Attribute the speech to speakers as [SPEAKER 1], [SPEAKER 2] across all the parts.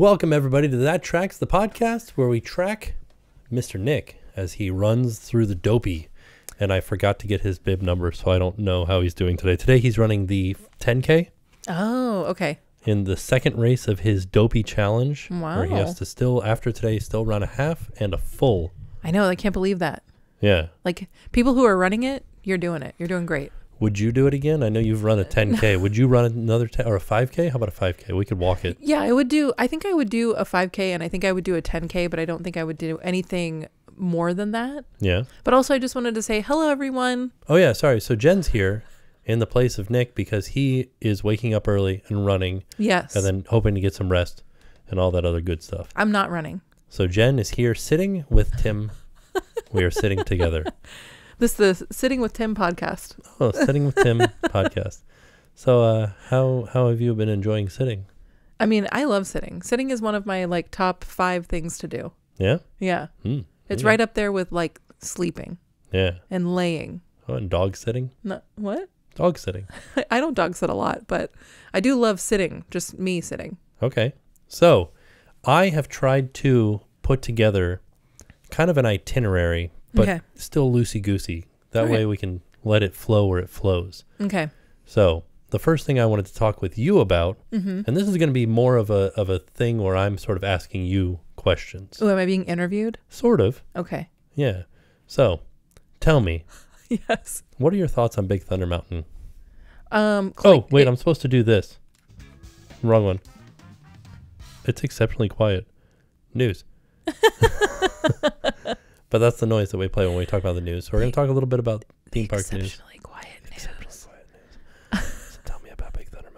[SPEAKER 1] Welcome, everybody, to That Tracks, the podcast where we track Mr. Nick as he runs through the Dopey. And I forgot to get his bib number, so I don't know how he's doing today. Today, he's running the 10K.
[SPEAKER 2] Oh, okay.
[SPEAKER 1] In the second race of his Dopey challenge.
[SPEAKER 2] Wow.
[SPEAKER 1] Where he has to still, after today, still run a half and a full.
[SPEAKER 2] I know. I can't believe that.
[SPEAKER 1] Yeah.
[SPEAKER 2] Like, people who are running it, you're doing it. You're doing great.
[SPEAKER 1] Would you do it again? I know you've run a 10K. Would you run another 10 or a 5K? How about a 5K? We could walk it.
[SPEAKER 2] Yeah, I think I would do a 5K and I think I would do a 10K, but I don't think I would do anything more than that.
[SPEAKER 1] Yeah.
[SPEAKER 2] But also I just wanted to say hello, everyone.
[SPEAKER 1] Oh, yeah. Sorry. So Jen's here in the place of Nick because he is waking up early and running.
[SPEAKER 2] Yes.
[SPEAKER 1] And then hoping to get some rest and all that other good stuff.
[SPEAKER 2] I'm not running.
[SPEAKER 1] So Jenn is here sitting with Tim. We are sitting together.
[SPEAKER 2] This is the Sitting with Tim podcast.
[SPEAKER 1] Oh, Sitting with Tim podcast. So how have you been enjoying sitting?
[SPEAKER 2] I mean, I love sitting. Sitting is one of my like top 5 things to do.
[SPEAKER 1] Yeah?
[SPEAKER 2] Yeah. It's right up there with like sleeping.
[SPEAKER 1] Yeah.
[SPEAKER 2] And laying.
[SPEAKER 1] Oh, and dog sitting?
[SPEAKER 2] No, what?
[SPEAKER 1] Dog sitting.
[SPEAKER 2] I don't dog sit a lot, but I do love sitting. Just me sitting.
[SPEAKER 1] Okay. So I have tried to put together kind of an itinerary, but still loosey-goosey. That way we can let it flow where it flows.
[SPEAKER 2] Okay.
[SPEAKER 1] So the first thing I wanted to talk with you about, and this is going to be more of a thing where I'm sort of asking you questions.
[SPEAKER 2] Oh, am I being interviewed?
[SPEAKER 1] Sort of.
[SPEAKER 2] Okay.
[SPEAKER 1] Yeah. So tell me.
[SPEAKER 2] Yes.
[SPEAKER 1] What are your thoughts on Big Thunder Mountain?
[SPEAKER 2] Oh,
[SPEAKER 1] wait, I'm supposed to do this. Wrong one. It's exceptionally quiet. News. But that's the noise that we play when we talk about the news. So we're going to talk a little bit about theme park news.
[SPEAKER 2] Exceptionally quiet news.
[SPEAKER 1] So tell me about Big Thunder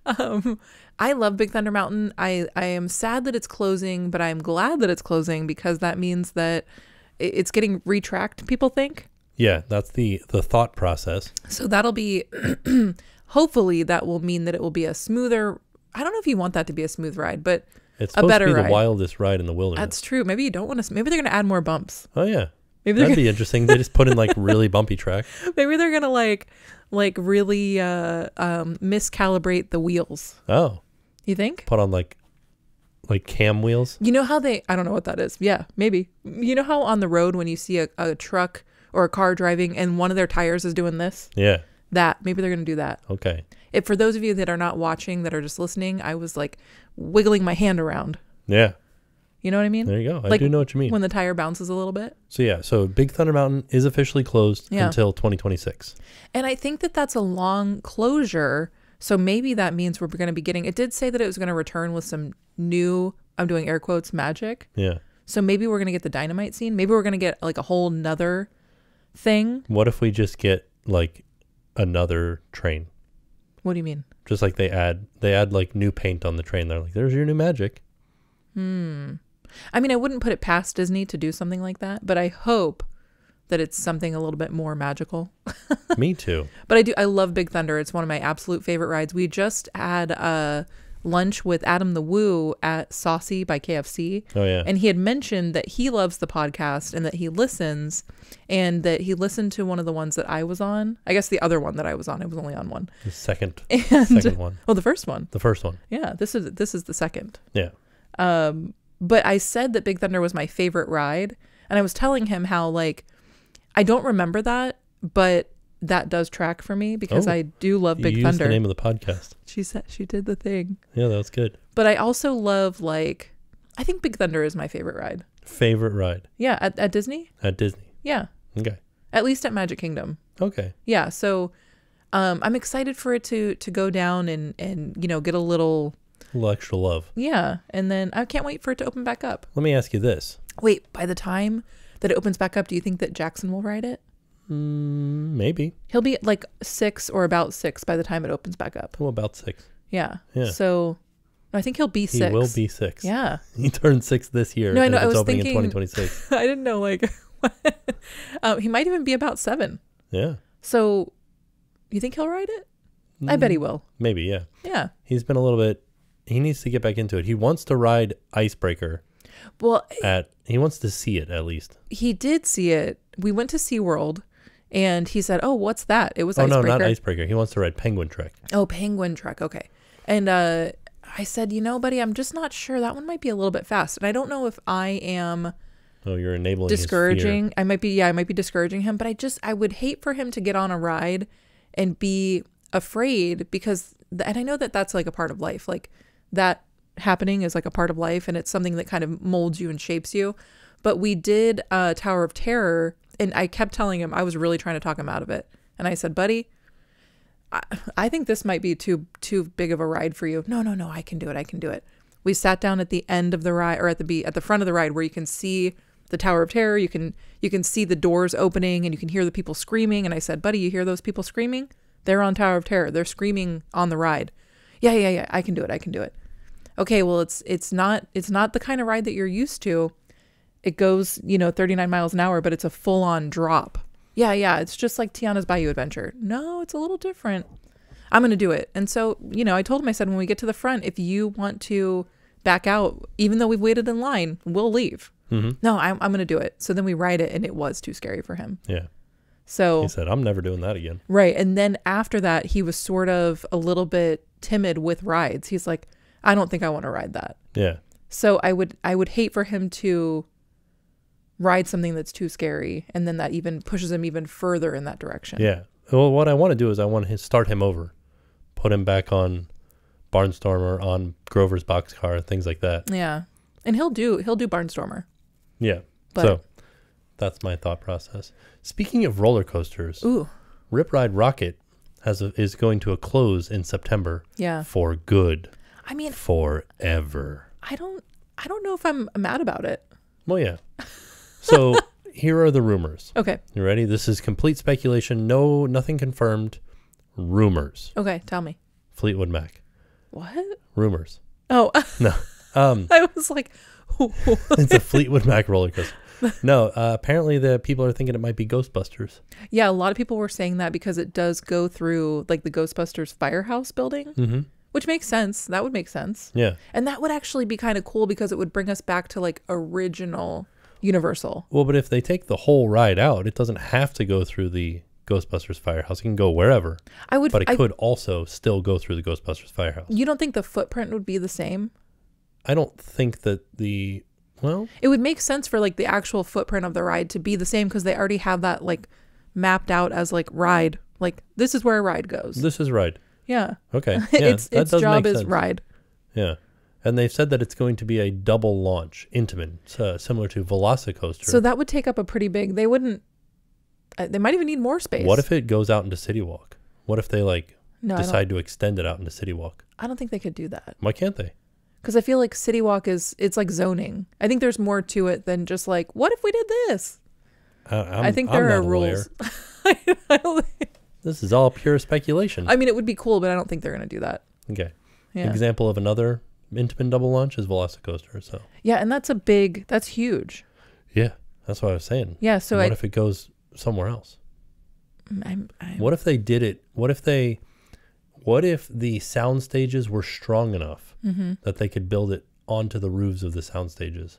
[SPEAKER 1] Mountain.
[SPEAKER 2] I love Big Thunder Mountain. I am sad that it's closing, but I'm glad that it's closing because that means that it's getting retracked, people think.
[SPEAKER 1] Yeah, that's the thought process.
[SPEAKER 2] So that'll be, hopefully that will mean that it will be a smoother, I don't know if you want that to be a smooth ride, but
[SPEAKER 1] it's
[SPEAKER 2] a better
[SPEAKER 1] supposed to be
[SPEAKER 2] ride.
[SPEAKER 1] the wildest ride in the wilderness.
[SPEAKER 2] That's true. Maybe you don't want to, maybe they're going to add more bumps.
[SPEAKER 1] Oh, yeah.
[SPEAKER 2] Maybe
[SPEAKER 1] that'd be interesting. They just put in like really bumpy track.
[SPEAKER 2] Maybe they're going to like really miscalibrate the wheels.
[SPEAKER 1] Oh.
[SPEAKER 2] You think?
[SPEAKER 1] Put on like cam wheels?
[SPEAKER 2] You know how I don't know what that is. Yeah, maybe. You know how on the road when you see a truck or a car driving and one of their tires is doing this?
[SPEAKER 1] Yeah.
[SPEAKER 2] Maybe they're going to do that.
[SPEAKER 1] Okay.
[SPEAKER 2] For those of you that are not watching, that are just listening, I was like wiggling my hand around.
[SPEAKER 1] Yeah.
[SPEAKER 2] You know what I mean?
[SPEAKER 1] There you go. I
[SPEAKER 2] like
[SPEAKER 1] do know what you mean.
[SPEAKER 2] When the tire bounces a little bit.
[SPEAKER 1] So yeah, so Big Thunder Mountain is officially closed until 2026.
[SPEAKER 2] And I think that that's a long closure. So maybe that means we're going to be getting, it did say that it was going to return with some new, I'm doing air quotes, magic.
[SPEAKER 1] Yeah.
[SPEAKER 2] So maybe we're going to get the dynamite scene. Maybe we're going to get like a whole nother thing.
[SPEAKER 1] What if we just get like another train?
[SPEAKER 2] What do you mean?
[SPEAKER 1] Just like they add like new paint on the train. They're like, there's your new magic.
[SPEAKER 2] I mean, I wouldn't put it past Disney to do something like that, but I hope that it's something a little bit more magical.
[SPEAKER 1] Me too.
[SPEAKER 2] But I love Big Thunder. It's one of my absolute favorite rides. We just had lunch with Adam the Woo at Saucy by KFC.
[SPEAKER 1] Oh yeah.
[SPEAKER 2] And he had mentioned that he loves the podcast and that he listens, and that he listened to one of the ones that I was on. I guess the other one that I was on. I was only on one.
[SPEAKER 1] The second one.
[SPEAKER 2] Well, the first one.
[SPEAKER 1] The first one.
[SPEAKER 2] Yeah, this is the second.
[SPEAKER 1] Yeah.
[SPEAKER 2] But I said that Big Thunder was my favorite ride, and I was telling him how like I don't remember that, but that does track for me because I do love Big Thunder.
[SPEAKER 1] Used the name of the podcast.
[SPEAKER 2] She said she did the thing.
[SPEAKER 1] Yeah, that was good.
[SPEAKER 2] But I also love I think Big Thunder is my favorite ride.
[SPEAKER 1] Favorite ride?
[SPEAKER 2] Yeah, at Disney?
[SPEAKER 1] At Disney.
[SPEAKER 2] Yeah.
[SPEAKER 1] Okay.
[SPEAKER 2] At least at Magic Kingdom.
[SPEAKER 1] Okay.
[SPEAKER 2] Yeah, so I'm excited for it to go down and get a little
[SPEAKER 1] extra love.
[SPEAKER 2] Yeah, and then I can't wait for it to open back up.
[SPEAKER 1] Let me ask you this.
[SPEAKER 2] Wait, by the time that it opens back up, do you think that Jackson will ride it?
[SPEAKER 1] Maybe.
[SPEAKER 2] He'll be like 6 or about 6 by the time it opens back up.
[SPEAKER 1] Oh, about 6.
[SPEAKER 2] Yeah. So I think he'll be 6.
[SPEAKER 1] He will be 6.
[SPEAKER 2] Yeah.
[SPEAKER 1] He turned 6 this year.
[SPEAKER 2] No, I know.
[SPEAKER 1] It's
[SPEAKER 2] I was
[SPEAKER 1] opening
[SPEAKER 2] thinking
[SPEAKER 1] in 2026.
[SPEAKER 2] I didn't know he might even be about 7.
[SPEAKER 1] Yeah.
[SPEAKER 2] So you think he'll ride it? I bet he will.
[SPEAKER 1] Maybe, yeah.
[SPEAKER 2] Yeah.
[SPEAKER 1] He's been a little bit, he needs to get back into it. He wants to ride Icebreaker.
[SPEAKER 2] Well,
[SPEAKER 1] he wants to see it at least.
[SPEAKER 2] He did see it. We went to SeaWorld and he said, "Oh, what's that?" It was Icebreaker.
[SPEAKER 1] No, not Icebreaker. He wants to ride Penguin Trek.
[SPEAKER 2] Oh, Penguin Trek. Okay. And I said, buddy, I'm just not sure. That one might be a little bit fast. And I don't know if I am
[SPEAKER 1] you're enabling
[SPEAKER 2] discouraging.
[SPEAKER 1] his fear.
[SPEAKER 2] I might be discouraging him, but I would hate for him to get on a ride and be afraid because, and I know that that's like a part of life. Like that happening is like a part of life and it's something that kind of molds you and shapes you. But we did Tower of Terror and I kept telling him, I was really trying to talk him out of it. And I said, buddy, I think this might be too big of a ride for you. No, I can do it. We sat down at the end of the ride or at the front of the ride where you can see the Tower of Terror. You can see the doors opening and you can hear the people screaming. And I said, buddy, you hear those people screaming? They're on Tower of Terror. They're screaming on the ride. Yeah. I can do it. Okay, well, it's not the kind of ride that you're used to. It goes, 39 miles an hour, but it's a full-on drop. Yeah. It's just like Tiana's Bayou Adventure. No, it's a little different. I'm going to do it. And so, I told him, I said, when we get to the front, if you want to back out, even though we've waited in line, we'll leave. Mm-hmm. No, I'm going to do it. So then we ride it and it was too scary for him.
[SPEAKER 1] Yeah.
[SPEAKER 2] So
[SPEAKER 1] he said, I'm never doing that again.
[SPEAKER 2] Right. And then after that, he was sort of a little bit timid with rides. He's like, I don't think I want to ride that.
[SPEAKER 1] Yeah.
[SPEAKER 2] So I would hate for him to ride something that's too scary. And then that even pushes him even further in that direction.
[SPEAKER 1] Yeah. Well, what I want to do is I want to start him over, put him back on Barnstormer, on Grover's Boxcar, things like that.
[SPEAKER 2] Yeah. And he'll do Barnstormer.
[SPEAKER 1] Yeah.
[SPEAKER 2] But,
[SPEAKER 1] so that's my thought process. Speaking of roller coasters, Rip Ride Rocket is going to a close in September.
[SPEAKER 2] Yeah.
[SPEAKER 1] For good.
[SPEAKER 2] I mean,
[SPEAKER 1] forever.
[SPEAKER 2] I don't know if I'm mad about it.
[SPEAKER 1] Well, yeah. So here are the rumors.
[SPEAKER 2] Okay.
[SPEAKER 1] You ready? This is complete speculation. No, nothing confirmed. Rumors.
[SPEAKER 2] Okay, tell me.
[SPEAKER 1] Fleetwood Mac.
[SPEAKER 2] What?
[SPEAKER 1] Rumors.
[SPEAKER 2] Oh.
[SPEAKER 1] No.
[SPEAKER 2] I was like,
[SPEAKER 1] it's a Fleetwood Mac roller coaster. No, apparently the people are thinking it might be Ghostbusters.
[SPEAKER 2] Yeah, a lot of people were saying that because it does go through like the Ghostbusters firehouse building. Mm-hmm. Which makes sense. That would make sense.
[SPEAKER 1] Yeah.
[SPEAKER 2] And that would actually be kind of cool because it would bring us back to like original Universal.
[SPEAKER 1] Well, but if they take the whole ride out, it doesn't have to go through the Ghostbusters firehouse. It can go wherever. But it could also still go through the Ghostbusters firehouse.
[SPEAKER 2] You don't think the footprint would be the same?
[SPEAKER 1] I don't think that it
[SPEAKER 2] would make sense for like the actual footprint of the ride to be the same because they already have that like mapped out as like ride. Like this is where a ride goes.
[SPEAKER 1] This is ride.
[SPEAKER 2] Yeah.
[SPEAKER 1] Okay. Yeah,
[SPEAKER 2] its job is ride.
[SPEAKER 1] Yeah. And they've said that it's going to be a double launch Intamin, similar to Velocicoaster.
[SPEAKER 2] So that would take up a pretty big, they might even need more space.
[SPEAKER 1] What if it goes out into City Walk? What if they decide to extend it out into City Walk?
[SPEAKER 2] I don't think they could do that.
[SPEAKER 1] Why can't they?
[SPEAKER 2] Because I feel like City Walk it's like zoning. I think there's more to it than just like, what if we did this? I think there are rules.
[SPEAKER 1] This is all pure speculation.
[SPEAKER 2] I mean, it would be cool, but I don't think they're going to do that.
[SPEAKER 1] Okay.
[SPEAKER 2] Yeah.
[SPEAKER 1] Example of another Intamin double launch is Velocicoaster. So
[SPEAKER 2] yeah, and that's huge.
[SPEAKER 1] Yeah, that's what I was saying.
[SPEAKER 2] Yeah. So
[SPEAKER 1] what if it goes somewhere else? What if they did it? What if the sound stages were strong enough that they could build it onto the roofs of the sound stages?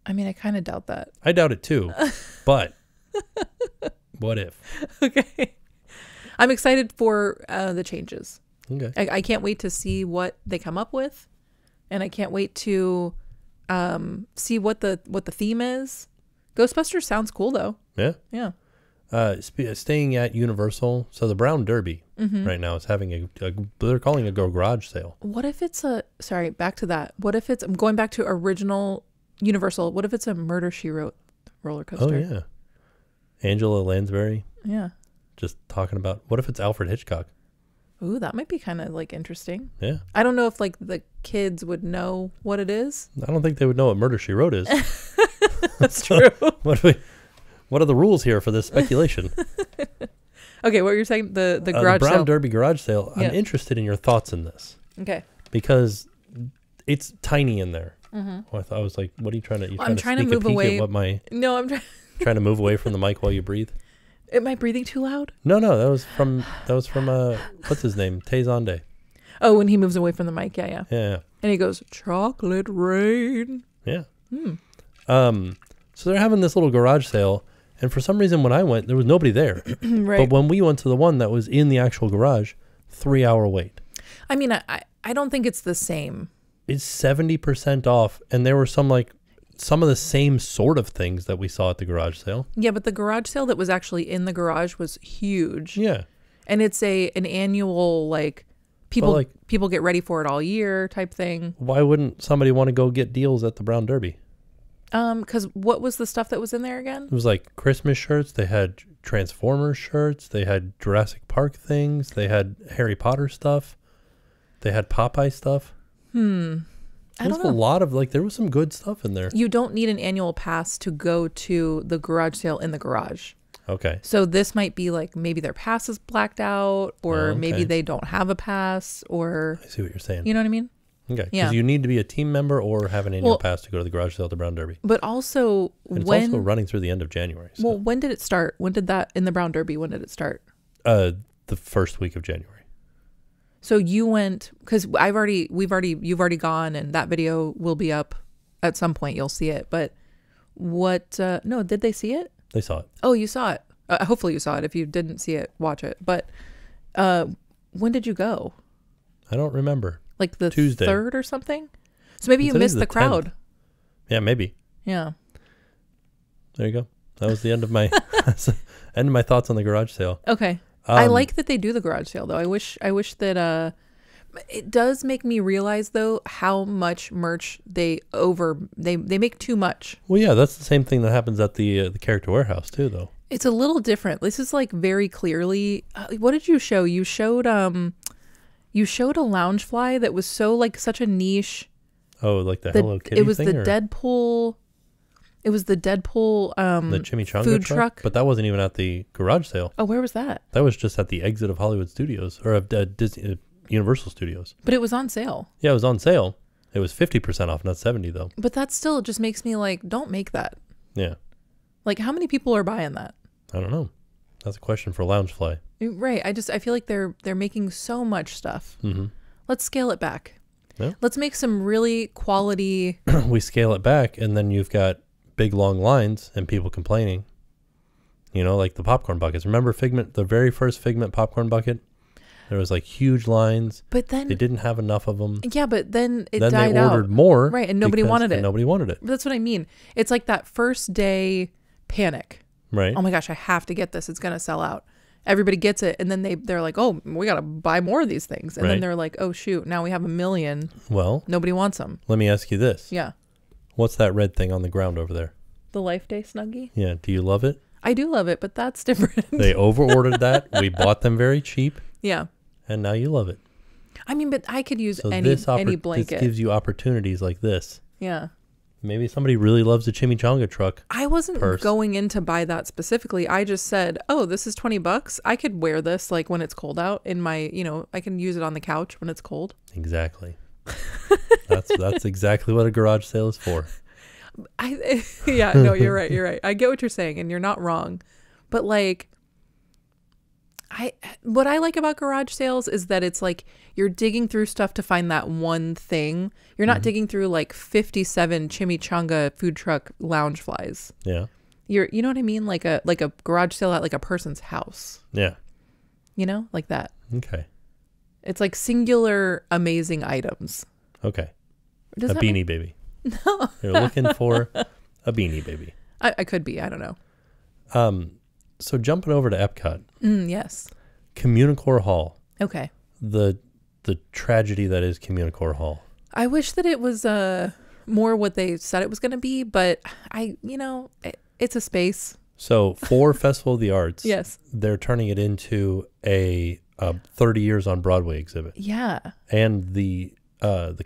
[SPEAKER 2] I mean, I kind of doubt that.
[SPEAKER 1] I doubt it too, but what if?
[SPEAKER 2] Okay. I'm excited for the changes.
[SPEAKER 1] Okay.
[SPEAKER 2] I can't wait to see what they come up with, and I can't wait to see what the theme is. Ghostbusters sounds cool though.
[SPEAKER 1] Yeah.
[SPEAKER 2] Yeah.
[SPEAKER 1] Staying at Universal, so the Brown Derby right now is having they're calling it a garage sale.
[SPEAKER 2] What if it's back to that. What if I'm going back to original Universal. What if it's a Murder, She Wrote roller coaster?
[SPEAKER 1] Oh yeah. Angela Lansbury.
[SPEAKER 2] Yeah.
[SPEAKER 1] Just talking about, what if it's Alfred Hitchcock?
[SPEAKER 2] Ooh, that might be kind of like interesting.
[SPEAKER 1] Yeah.
[SPEAKER 2] I don't know if like the kids would know what it is.
[SPEAKER 1] I don't think they would know what Murder, She Wrote is.
[SPEAKER 2] That's true.
[SPEAKER 1] What are the rules here for this speculation?
[SPEAKER 2] Okay, what you're saying, the garage
[SPEAKER 1] the Brown
[SPEAKER 2] sale.
[SPEAKER 1] Derby garage sale.
[SPEAKER 2] Yeah.
[SPEAKER 1] I'm interested in your thoughts in this.
[SPEAKER 2] Okay.
[SPEAKER 1] Because it's tiny in there. Mm-hmm. I was like, what are you trying to?
[SPEAKER 2] I'm trying to move away.
[SPEAKER 1] No, I'm trying to move away from the mic while you breathe.
[SPEAKER 2] Am I breathing too loud?
[SPEAKER 1] No, that was from what's his name? Tezonde.
[SPEAKER 2] Oh, when he moves away from the mic, yeah.
[SPEAKER 1] Yeah.
[SPEAKER 2] And he goes, chocolate rain.
[SPEAKER 1] Yeah. So they're having this little garage sale, and for some reason when I went, there was nobody there.
[SPEAKER 2] Right.
[SPEAKER 1] But when we went to the one that was in the actual garage, 3-hour wait.
[SPEAKER 2] I mean, I don't think it's the same.
[SPEAKER 1] It's 70% off, and there were some of the same sort of things that we saw at the garage sale.
[SPEAKER 2] Yeah, but the garage sale that was actually in the garage was huge.
[SPEAKER 1] Yeah.
[SPEAKER 2] And it's an annual, like, people get ready for it all year type thing.
[SPEAKER 1] Why wouldn't somebody want to go get deals at the Brown Derby?
[SPEAKER 2] Because what was the stuff that was in there again?
[SPEAKER 1] It was like Christmas shirts. They had Transformers shirts. They had Jurassic Park things. They had Harry Potter stuff. They had Popeye stuff.
[SPEAKER 2] I don't know.
[SPEAKER 1] A lot of there was some good stuff in there.
[SPEAKER 2] You don't need an annual pass to go to the garage sale in the garage.
[SPEAKER 1] Okay.
[SPEAKER 2] So this might be like maybe their pass is blacked out, or maybe they don't have a pass, or
[SPEAKER 1] I see what you're saying.
[SPEAKER 2] You know what I mean?
[SPEAKER 1] Okay.
[SPEAKER 2] Yeah.
[SPEAKER 1] Because you need to be a team member or have an annual pass to go to the garage sale at the Brown Derby.
[SPEAKER 2] But also,
[SPEAKER 1] and it's also running through the end of January. So.
[SPEAKER 2] Well, when did it start? When did that in the Brown Derby? When did it start?
[SPEAKER 1] The first week of January.
[SPEAKER 2] So you went, because you've already gone, and that video will be up at some point. You'll see it. But no, did they see it?
[SPEAKER 1] They saw it.
[SPEAKER 2] Oh, you saw it. Hopefully you saw it. If you didn't see it, watch it. But when did you go?
[SPEAKER 1] I don't remember.
[SPEAKER 2] Like the
[SPEAKER 1] Tuesday.
[SPEAKER 2] 3rd or something? So maybe you missed the crowd.
[SPEAKER 1] 10th. Yeah, maybe.
[SPEAKER 2] Yeah.
[SPEAKER 1] There you go. That was the end of my thoughts on the garage sale.
[SPEAKER 2] Okay. I like that they do the garage sale though. I wish that it does make me realize though how much merch they make too much.
[SPEAKER 1] Well, yeah, that's the same thing that happens at the Character Warehouse too, though.
[SPEAKER 2] It's a little different. This is like very clearly. What did you show? You showed a Loungefly that was so like such a niche.
[SPEAKER 1] Oh, like the Hello Kitty thing?
[SPEAKER 2] It was the Deadpool. It was the Deadpool
[SPEAKER 1] the chimichanga
[SPEAKER 2] food truck.
[SPEAKER 1] But that wasn't even at the garage sale.
[SPEAKER 2] Oh, where was that?
[SPEAKER 1] That was just at the exit of Hollywood Studios or of Disney Universal Studios.
[SPEAKER 2] But it was on sale.
[SPEAKER 1] Yeah, it was on sale. It was 50% off, not 70 though.
[SPEAKER 2] But that still just makes me like, don't make that.
[SPEAKER 1] Yeah.
[SPEAKER 2] Like, how many people are buying that?
[SPEAKER 1] I don't know. That's a question for Loungefly.
[SPEAKER 2] Right. I feel like they're making so much stuff.
[SPEAKER 1] Mm-hmm.
[SPEAKER 2] Let's scale it back.
[SPEAKER 1] Yeah.
[SPEAKER 2] Let's make some really quality.
[SPEAKER 1] We scale it back, and then you've got big long lines and people complaining. You know, like the popcorn buckets. Remember Figment, the very first Figment popcorn bucket? There was like huge lines.
[SPEAKER 2] But then
[SPEAKER 1] they didn't have enough of them.
[SPEAKER 2] Yeah, but then it
[SPEAKER 1] died out. Then they ordered
[SPEAKER 2] out.
[SPEAKER 1] more.
[SPEAKER 2] Right, and nobody wanted it.
[SPEAKER 1] Nobody wanted it.
[SPEAKER 2] That's what I mean. It's like that first day panic.
[SPEAKER 1] Right.
[SPEAKER 2] Oh my gosh, I have to get this. It's going to sell out. Everybody gets it, and then they're like, oh, we got to buy more of these things. And then they're like, oh shoot, now we have 1 million.
[SPEAKER 1] Well,
[SPEAKER 2] nobody wants them.
[SPEAKER 1] Let me ask you this.
[SPEAKER 2] Yeah.
[SPEAKER 1] What's that red thing on the ground over there?
[SPEAKER 2] The Life Day Snuggie?
[SPEAKER 1] Yeah. Do you love it?
[SPEAKER 2] I do love it, but that's different.
[SPEAKER 1] They over-ordered that. We bought them very cheap.
[SPEAKER 2] Yeah.
[SPEAKER 1] And now you love it.
[SPEAKER 2] I mean, but I could use any blanket.
[SPEAKER 1] This gives you opportunities like this.
[SPEAKER 2] Yeah.
[SPEAKER 1] Maybe somebody really loves the chimichanga truck.
[SPEAKER 2] I wasn't going in to buy that specifically. I just said, oh, this is $20. I could wear this like when it's cold out in my, I can use it on the couch when it's cold.
[SPEAKER 1] Exactly. That's exactly what a garage sale is for.
[SPEAKER 2] Yeah, no, you're right. You're right. I get what you're saying, and you're not wrong. But like, what I like about garage sales is that it's like you're digging through stuff to find that one thing. You're not digging through like 57 chimichanga food truck lounge flies.
[SPEAKER 1] Yeah.
[SPEAKER 2] You know what I mean? Like a garage sale at like a person's house.
[SPEAKER 1] Yeah.
[SPEAKER 2] Like that.
[SPEAKER 1] Okay.
[SPEAKER 2] It's like singular amazing items.
[SPEAKER 1] Okay. A beanie baby.
[SPEAKER 2] No.
[SPEAKER 1] You're looking for a beanie baby.
[SPEAKER 2] I could be. I don't know.
[SPEAKER 1] So jumping over to Epcot.
[SPEAKER 2] Yes.
[SPEAKER 1] Communicore Hall.
[SPEAKER 2] Okay.
[SPEAKER 1] The tragedy that is Communicore Hall.
[SPEAKER 2] I wish that it was more what they said it was going to be, but it's a space.
[SPEAKER 1] So for Festival of the Arts,
[SPEAKER 2] yes,
[SPEAKER 1] they're turning it into a 30 years on Broadway exhibit.
[SPEAKER 2] Yeah.
[SPEAKER 1] And the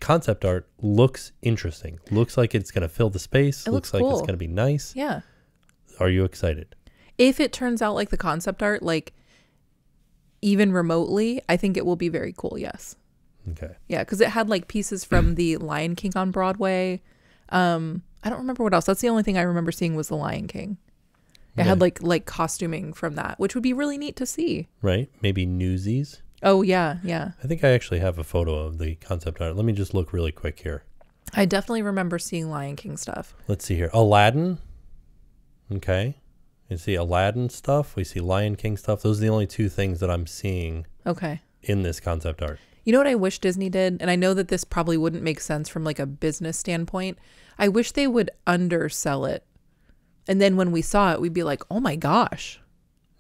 [SPEAKER 1] concept art looks interesting. Looks like it's going to fill the space.
[SPEAKER 2] It looks
[SPEAKER 1] like
[SPEAKER 2] cool.
[SPEAKER 1] It's going to be nice.
[SPEAKER 2] Yeah.
[SPEAKER 1] Are you excited?
[SPEAKER 2] If it turns out like the concept art, like even remotely, I think it will be very cool. Yes.
[SPEAKER 1] Okay.
[SPEAKER 2] Yeah, because it had like pieces from the Lion King on Broadway. I don't remember what else. That's the only thing I remember seeing was the Lion King. It had like costuming from that, which would be really neat to see.
[SPEAKER 1] Right. Maybe Newsies.
[SPEAKER 2] Oh yeah, yeah.
[SPEAKER 1] I think I actually have a photo of the concept art. Let me just look really quick here.
[SPEAKER 2] I definitely remember seeing Lion King stuff.
[SPEAKER 1] Let's see here. Aladdin. Okay. You see Aladdin stuff. We see Lion King stuff. Those are the only two things that I'm seeing.
[SPEAKER 2] Okay.
[SPEAKER 1] In this concept art.
[SPEAKER 2] You know what I wish Disney did? And I know that this probably wouldn't make sense from like a business standpoint. I wish they would undersell it. And then when we saw it, we'd be like, oh my gosh.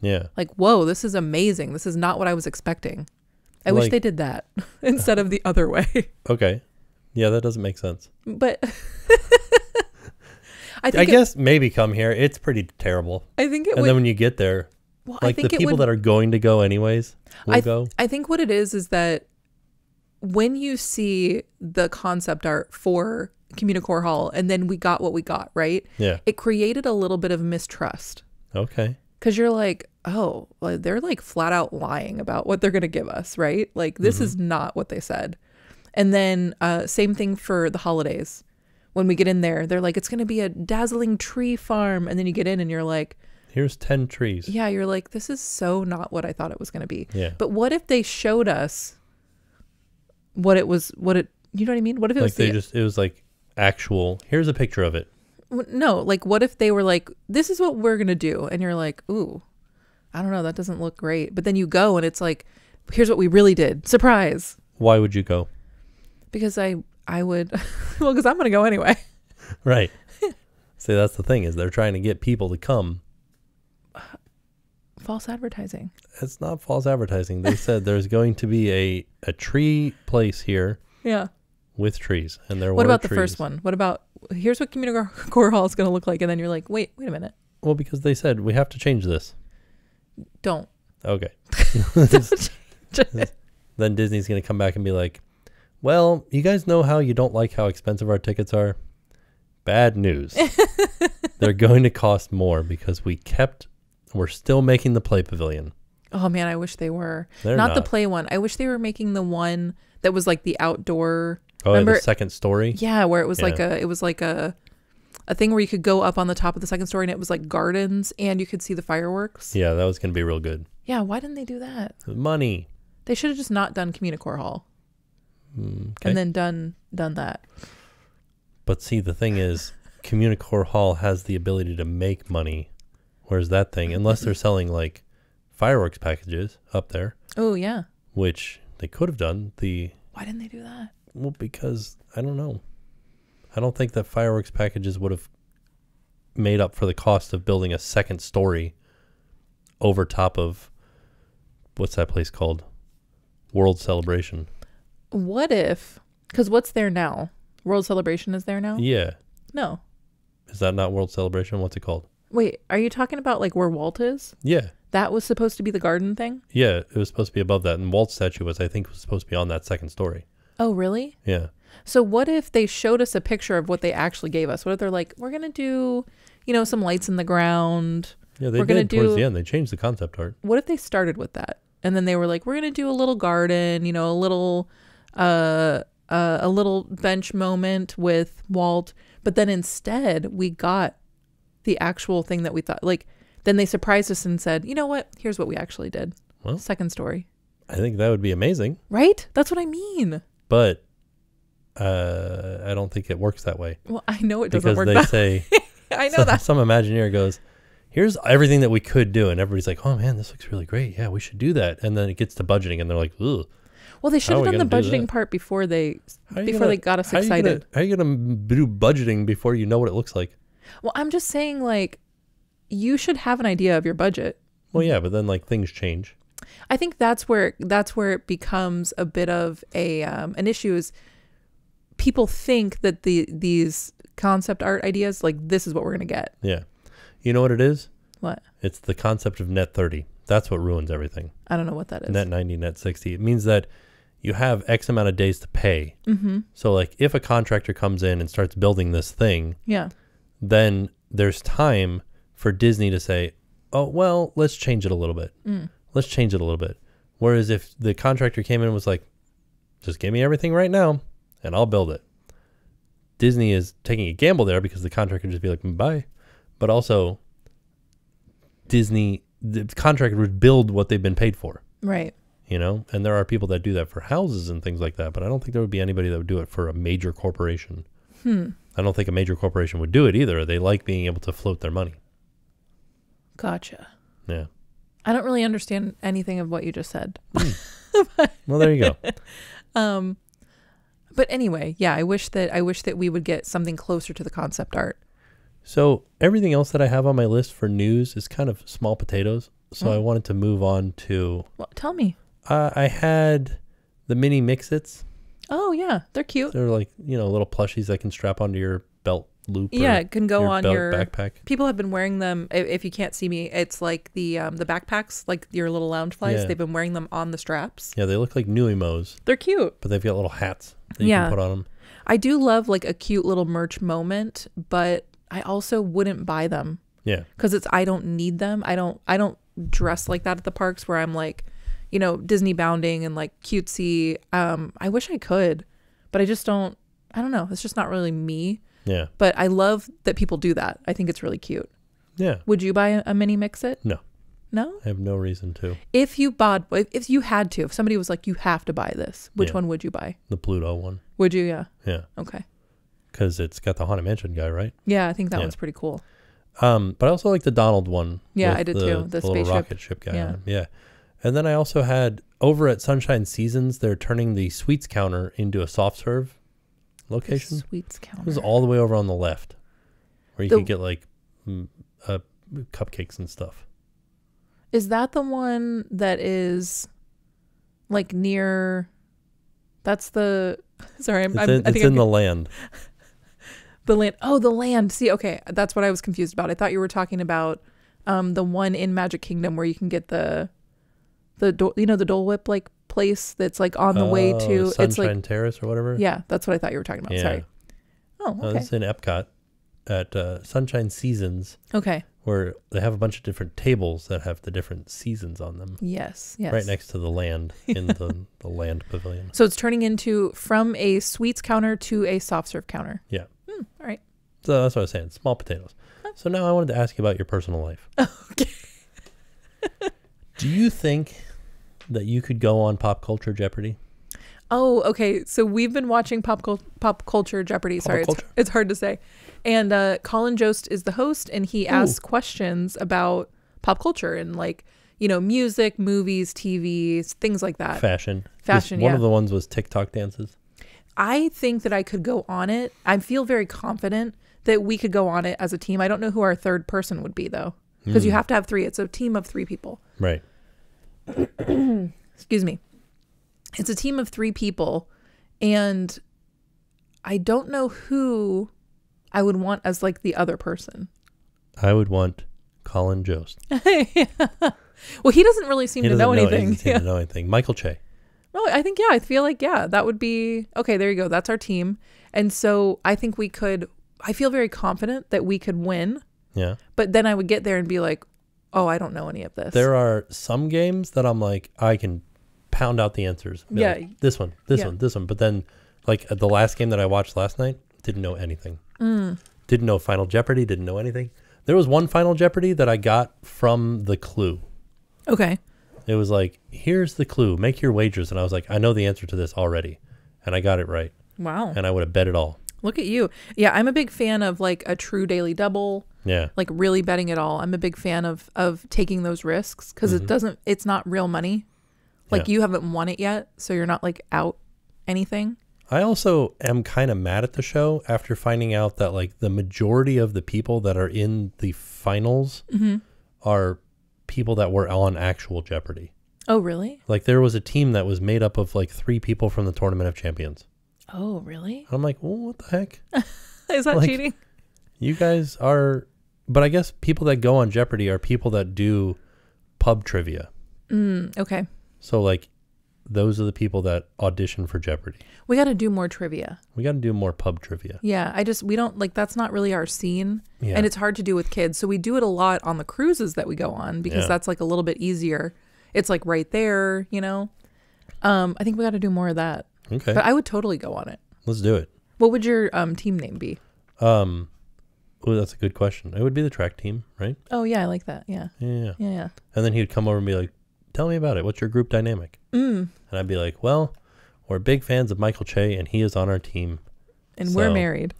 [SPEAKER 1] Yeah.
[SPEAKER 2] Like, whoa, this is amazing. This is not what I was expecting. I wish they did that instead of the other way.
[SPEAKER 1] Okay. Yeah, that doesn't make sense.
[SPEAKER 2] But
[SPEAKER 1] I guess maybe come here. It's pretty terrible.
[SPEAKER 2] I think it would.
[SPEAKER 1] And then when you get there,
[SPEAKER 2] well,
[SPEAKER 1] like the people that are going to go anyways will go.
[SPEAKER 2] I think what it is that when you see the concept art for Communicore Hall and then we got what we got, right?
[SPEAKER 1] Yeah.
[SPEAKER 2] It created a little bit of mistrust.
[SPEAKER 1] Okay.
[SPEAKER 2] Because you're like, oh, well, they're like flat out lying about what they're going to give us, right? Like this is not what they said. And then same thing for the holidays. When we get in there, they're like, it's going to be a dazzling tree farm. And then you get in and you're like,
[SPEAKER 1] here's 10 trees.
[SPEAKER 2] Yeah, you're like, this is so not what I thought it was going to be.
[SPEAKER 1] Yeah.
[SPEAKER 2] But what if they showed us you know what I mean? What if it was
[SPEAKER 1] it was like actual, here's a picture of it.
[SPEAKER 2] No, like what if they were like, this is what we're going to do. And you're like, ooh, I don't know. That doesn't look great. But then you go and it's like, here's what we really did. Surprise.
[SPEAKER 1] Why would you go?
[SPEAKER 2] Because I would, well, because I'm going to go anyway.
[SPEAKER 1] Right. See, that's the thing is they're trying to get people to come.
[SPEAKER 2] False advertising.
[SPEAKER 1] It's not false advertising. They said there's going to be a tree place here.
[SPEAKER 2] Yeah.
[SPEAKER 1] With trees. And there were
[SPEAKER 2] What about
[SPEAKER 1] trees.
[SPEAKER 2] the first one? What about, here's what Communicore Hall is going to look like. And then you're like, wait a minute.
[SPEAKER 1] Well, because they said we have to change this.
[SPEAKER 2] Don't.
[SPEAKER 1] Okay.
[SPEAKER 2] Don't change it.
[SPEAKER 1] Then Disney's going to come back and be like, well, you guys know how you don't like how expensive our tickets are? Bad news. They're going to cost more because we're still making the Play Pavilion.
[SPEAKER 2] Oh man, I wish they were.
[SPEAKER 1] They're
[SPEAKER 2] not the play one. I wish they were making the one that was like the outdoor.
[SPEAKER 1] Oh,
[SPEAKER 2] remember?
[SPEAKER 1] The second story?
[SPEAKER 2] Yeah, where it was like a thing where you could go up on the top of the second story and it was like gardens and you could see the fireworks.
[SPEAKER 1] Yeah, that was going to be real good.
[SPEAKER 2] Yeah, why didn't they do that?
[SPEAKER 1] Money.
[SPEAKER 2] They should have just not done Communicore Hall.
[SPEAKER 1] Okay.
[SPEAKER 2] And then done that.
[SPEAKER 1] But see, the thing is, Communicore Hall has the ability to make money, whereas that thing, unless they're selling like fireworks packages up there.
[SPEAKER 2] Oh yeah.
[SPEAKER 1] Which they could have done.
[SPEAKER 2] Why didn't they do that?
[SPEAKER 1] Well, because I don't know. I don't think that fireworks packages would have made up for the cost of building a second story over top of what's that place called? World Celebration.
[SPEAKER 2] What if? Because what's there now? World Celebration is there now?
[SPEAKER 1] Yeah.
[SPEAKER 2] No.
[SPEAKER 1] Is that not World Celebration? What's it called?
[SPEAKER 2] Wait, are you talking about like where Walt is?
[SPEAKER 1] Yeah.
[SPEAKER 2] That was supposed to be the garden thing?
[SPEAKER 1] Yeah, it was supposed to be above that. And Walt's statue was supposed to be on that second story.
[SPEAKER 2] Oh, really?
[SPEAKER 1] Yeah.
[SPEAKER 2] So what if they showed us a picture of what they actually gave us? What if they're like, we're going to do, some lights in the ground.
[SPEAKER 1] Yeah, they did towards the end. They changed the concept art.
[SPEAKER 2] What if they started with that? And then they were like, we're going to do a little garden, a little bench moment with Walt. But then instead we got the actual thing that we thought, like, then they surprised us and said, you know what? Here's what we actually did. Well, second story.
[SPEAKER 1] I think that would be amazing.
[SPEAKER 2] Right? That's what I mean.
[SPEAKER 1] But I don't think it works that way.
[SPEAKER 2] Well, I know it doesn't work
[SPEAKER 1] because they say,
[SPEAKER 2] I know that.
[SPEAKER 1] Some Imagineer goes, here's everything that we could do. And everybody's like, oh man, this looks really great. Yeah, we should do that. And then it gets to budgeting and they're like, ugh.
[SPEAKER 2] Well, they should have done the budgeting part before they got us excited.
[SPEAKER 1] How are you going to do budgeting before you know what it looks like?
[SPEAKER 2] Well, I'm just saying, like, you should have an idea of your budget.
[SPEAKER 1] Well, yeah, but then like things change.
[SPEAKER 2] I think that's where it becomes a bit of an issue. Is people think that these concept art ideas, like, this is what we're gonna get.
[SPEAKER 1] Yeah, you know what it is?
[SPEAKER 2] What?
[SPEAKER 1] It's the concept of net 30. That's what ruins everything.
[SPEAKER 2] I don't know what that is.
[SPEAKER 1] Net 90, net 60. It means that you have X amount of days to pay.
[SPEAKER 2] Mm-hmm.
[SPEAKER 1] So like if a contractor comes in and starts building this thing,
[SPEAKER 2] yeah,
[SPEAKER 1] then there's time for Disney to say, oh, well, let's change it a little bit. Let's change it a little bit. Whereas if the contractor came in and was like, just give me everything right now and I'll build it. Disney is taking a gamble there because the contractor would just be like, bye. But also the contractor would build what they've been paid for.
[SPEAKER 2] Right.
[SPEAKER 1] And there are people that do that for houses and things like that, but I don't think there would be anybody that would do it for a major corporation. I don't think a major corporation would do it either. They like being able to float their money.
[SPEAKER 2] Gotcha.
[SPEAKER 1] Yeah.
[SPEAKER 2] I don't really understand anything of what you just said.
[SPEAKER 1] Well, there you go.
[SPEAKER 2] But anyway, yeah, I wish that we would get something closer to the concept art.
[SPEAKER 1] So everything else that I have on my list for news is kind of small potatoes. So I wanted to move on to...
[SPEAKER 2] Well, tell me.
[SPEAKER 1] I had the mini Mix-Its.
[SPEAKER 2] Oh, yeah. They're cute.
[SPEAKER 1] They're like, little plushies that can strap onto your belt loop.
[SPEAKER 2] Yeah, it can go on your
[SPEAKER 1] backpack.
[SPEAKER 2] People have been wearing them. If you can't see me, it's like the backpacks, like your little lounge flies.
[SPEAKER 1] Yeah.
[SPEAKER 2] They've been wearing them on the straps.
[SPEAKER 1] Yeah, they look like Nuimos.
[SPEAKER 2] They're cute.
[SPEAKER 1] But they've got little hats that you can put on them.
[SPEAKER 2] I do love like a cute little merch moment, but I also wouldn't buy them.
[SPEAKER 1] Yeah.
[SPEAKER 2] Because I don't need them. I don't dress like that at the parks where I'm like, Disney bounding and like cutesy. I wish I could, but I don't know. It's just not really me.
[SPEAKER 1] Yeah.
[SPEAKER 2] But I love that people do that. I think it's really cute.
[SPEAKER 1] Yeah.
[SPEAKER 2] Would you buy a mini Mix-It?
[SPEAKER 1] No.
[SPEAKER 2] No?
[SPEAKER 1] I have no reason to.
[SPEAKER 2] If you had to, if somebody was like, you have to buy this, which one would you buy?
[SPEAKER 1] The Pluto one.
[SPEAKER 2] Would you? Yeah.
[SPEAKER 1] Yeah.
[SPEAKER 2] Okay.
[SPEAKER 1] Because it's got the Haunted Mansion guy, right?
[SPEAKER 2] Yeah, I think that one's pretty cool.
[SPEAKER 1] But I also like the Donald one.
[SPEAKER 2] Yeah, I did too. The
[SPEAKER 1] little
[SPEAKER 2] spaceship.
[SPEAKER 1] rocket ship guy on him. Yeah. And then I also had, over at Sunshine Seasons, they're turning the sweets counter into a soft serve location.
[SPEAKER 2] The sweets counter.
[SPEAKER 1] It was all the way over on the left, where you could get like cupcakes and stuff.
[SPEAKER 2] Is that the one that is like near? That's the. Sorry, I think
[SPEAKER 1] it's in the land.
[SPEAKER 2] The land. Oh, the land. See, okay, that's what I was confused about. I thought you were talking about the one in Magic Kingdom where you can get the Dole Whip like place that's like on the way to
[SPEAKER 1] Sunshine
[SPEAKER 2] it's like
[SPEAKER 1] Terrace or whatever.
[SPEAKER 2] Yeah, that's what I thought you were talking about.
[SPEAKER 1] Yeah.
[SPEAKER 2] Sorry. Oh, okay.
[SPEAKER 1] It's in Epcot at Sunshine Seasons.
[SPEAKER 2] Okay.
[SPEAKER 1] Where they have a bunch of different tables that have the different seasons on them.
[SPEAKER 2] Yes.
[SPEAKER 1] Right next to the land in the land pavilion.
[SPEAKER 2] So it's turning into from a sweets counter to a soft serve counter.
[SPEAKER 1] Yeah.
[SPEAKER 2] All right.
[SPEAKER 1] So that's what I was saying. Small potatoes. So now I wanted to ask you about your personal life.
[SPEAKER 2] Okay.
[SPEAKER 1] Do you think that you could go on Pop Culture Jeopardy?
[SPEAKER 2] Oh, okay. So we've been watching Pop Culture Jeopardy. Sorry, it's hard to say. And Colin Jost is the host, and he asks questions about pop culture and like, music, movies, TV, things like that.
[SPEAKER 1] Fashion.
[SPEAKER 2] One
[SPEAKER 1] of the ones was TikTok dances.
[SPEAKER 2] I think that I could go on it. I feel very confident that we could go on it as a team. I don't know who our third person would be, though, because you have to have 3. It's a team of 3 people.
[SPEAKER 1] Right.
[SPEAKER 2] Excuse me. It's a team of 3 people, and I don't know who I would want as like the other person.
[SPEAKER 1] I would want Colin Jost.
[SPEAKER 2] Well, he doesn't really seem to know anything.
[SPEAKER 1] He doesn't seem to know anything. Michael Che.
[SPEAKER 2] Well, I think, I feel like, that would be, okay, there you go. That's our team. And so I think I feel very confident that we could win.
[SPEAKER 1] Yeah.
[SPEAKER 2] But then I would get there and be like, oh, I don't know any of this.
[SPEAKER 1] There are some games that I'm like, I can pound out the answers.
[SPEAKER 2] Yeah.
[SPEAKER 1] Like, this one. But then like the last game that I watched last night, didn't know anything. Didn't know Final Jeopardy, didn't know anything. There was one Final Jeopardy that I got from the clue.
[SPEAKER 2] Okay.
[SPEAKER 1] It was like, here's the clue, make your wagers. And I was like, I know the answer to this already. And I got it right.
[SPEAKER 2] Wow.
[SPEAKER 1] And I would have bet it all.
[SPEAKER 2] Look at you. Yeah, I'm a big fan of like a true daily double.
[SPEAKER 1] Yeah.
[SPEAKER 2] Like really betting it all. I'm a big fan of taking those risks because it's not real money. Like you haven't won it yet. So you're not like out anything.
[SPEAKER 1] I also am kind of mad at the show after finding out that like the majority of the people that are in the finals are people that were on actual Jeopardy.
[SPEAKER 2] Oh, really?
[SPEAKER 1] Like there was a team that was made up of like 3 people from the Tournament of Champions.
[SPEAKER 2] Oh, really?
[SPEAKER 1] And I'm like, well, what the heck?
[SPEAKER 2] Is that
[SPEAKER 1] like,
[SPEAKER 2] cheating?
[SPEAKER 1] You guys are, but I guess people that go on Jeopardy are people that do pub trivia.
[SPEAKER 2] Okay.
[SPEAKER 1] So like those are the people that audition for Jeopardy.
[SPEAKER 2] We got to do more trivia.
[SPEAKER 1] We got to do more pub trivia.
[SPEAKER 2] Yeah. We don't like, that's not really our scene.
[SPEAKER 1] Yeah.
[SPEAKER 2] And it's hard to do with kids. So we do it a lot on the cruises that we go on because that's like a little bit easier. It's like right there, I think we got to do more of that.
[SPEAKER 1] Okay.
[SPEAKER 2] But I would totally go on it.
[SPEAKER 1] Let's do it.
[SPEAKER 2] What would your team name be?
[SPEAKER 1] Oh, that's a good question. It would be the track team, right?
[SPEAKER 2] Oh, yeah. I like that. Yeah.
[SPEAKER 1] Yeah. And then he'd come over and be like, tell me about it. What's your group dynamic? And I'd be like, well, we're big fans of Michael Che and he is on our team.
[SPEAKER 2] And we're married.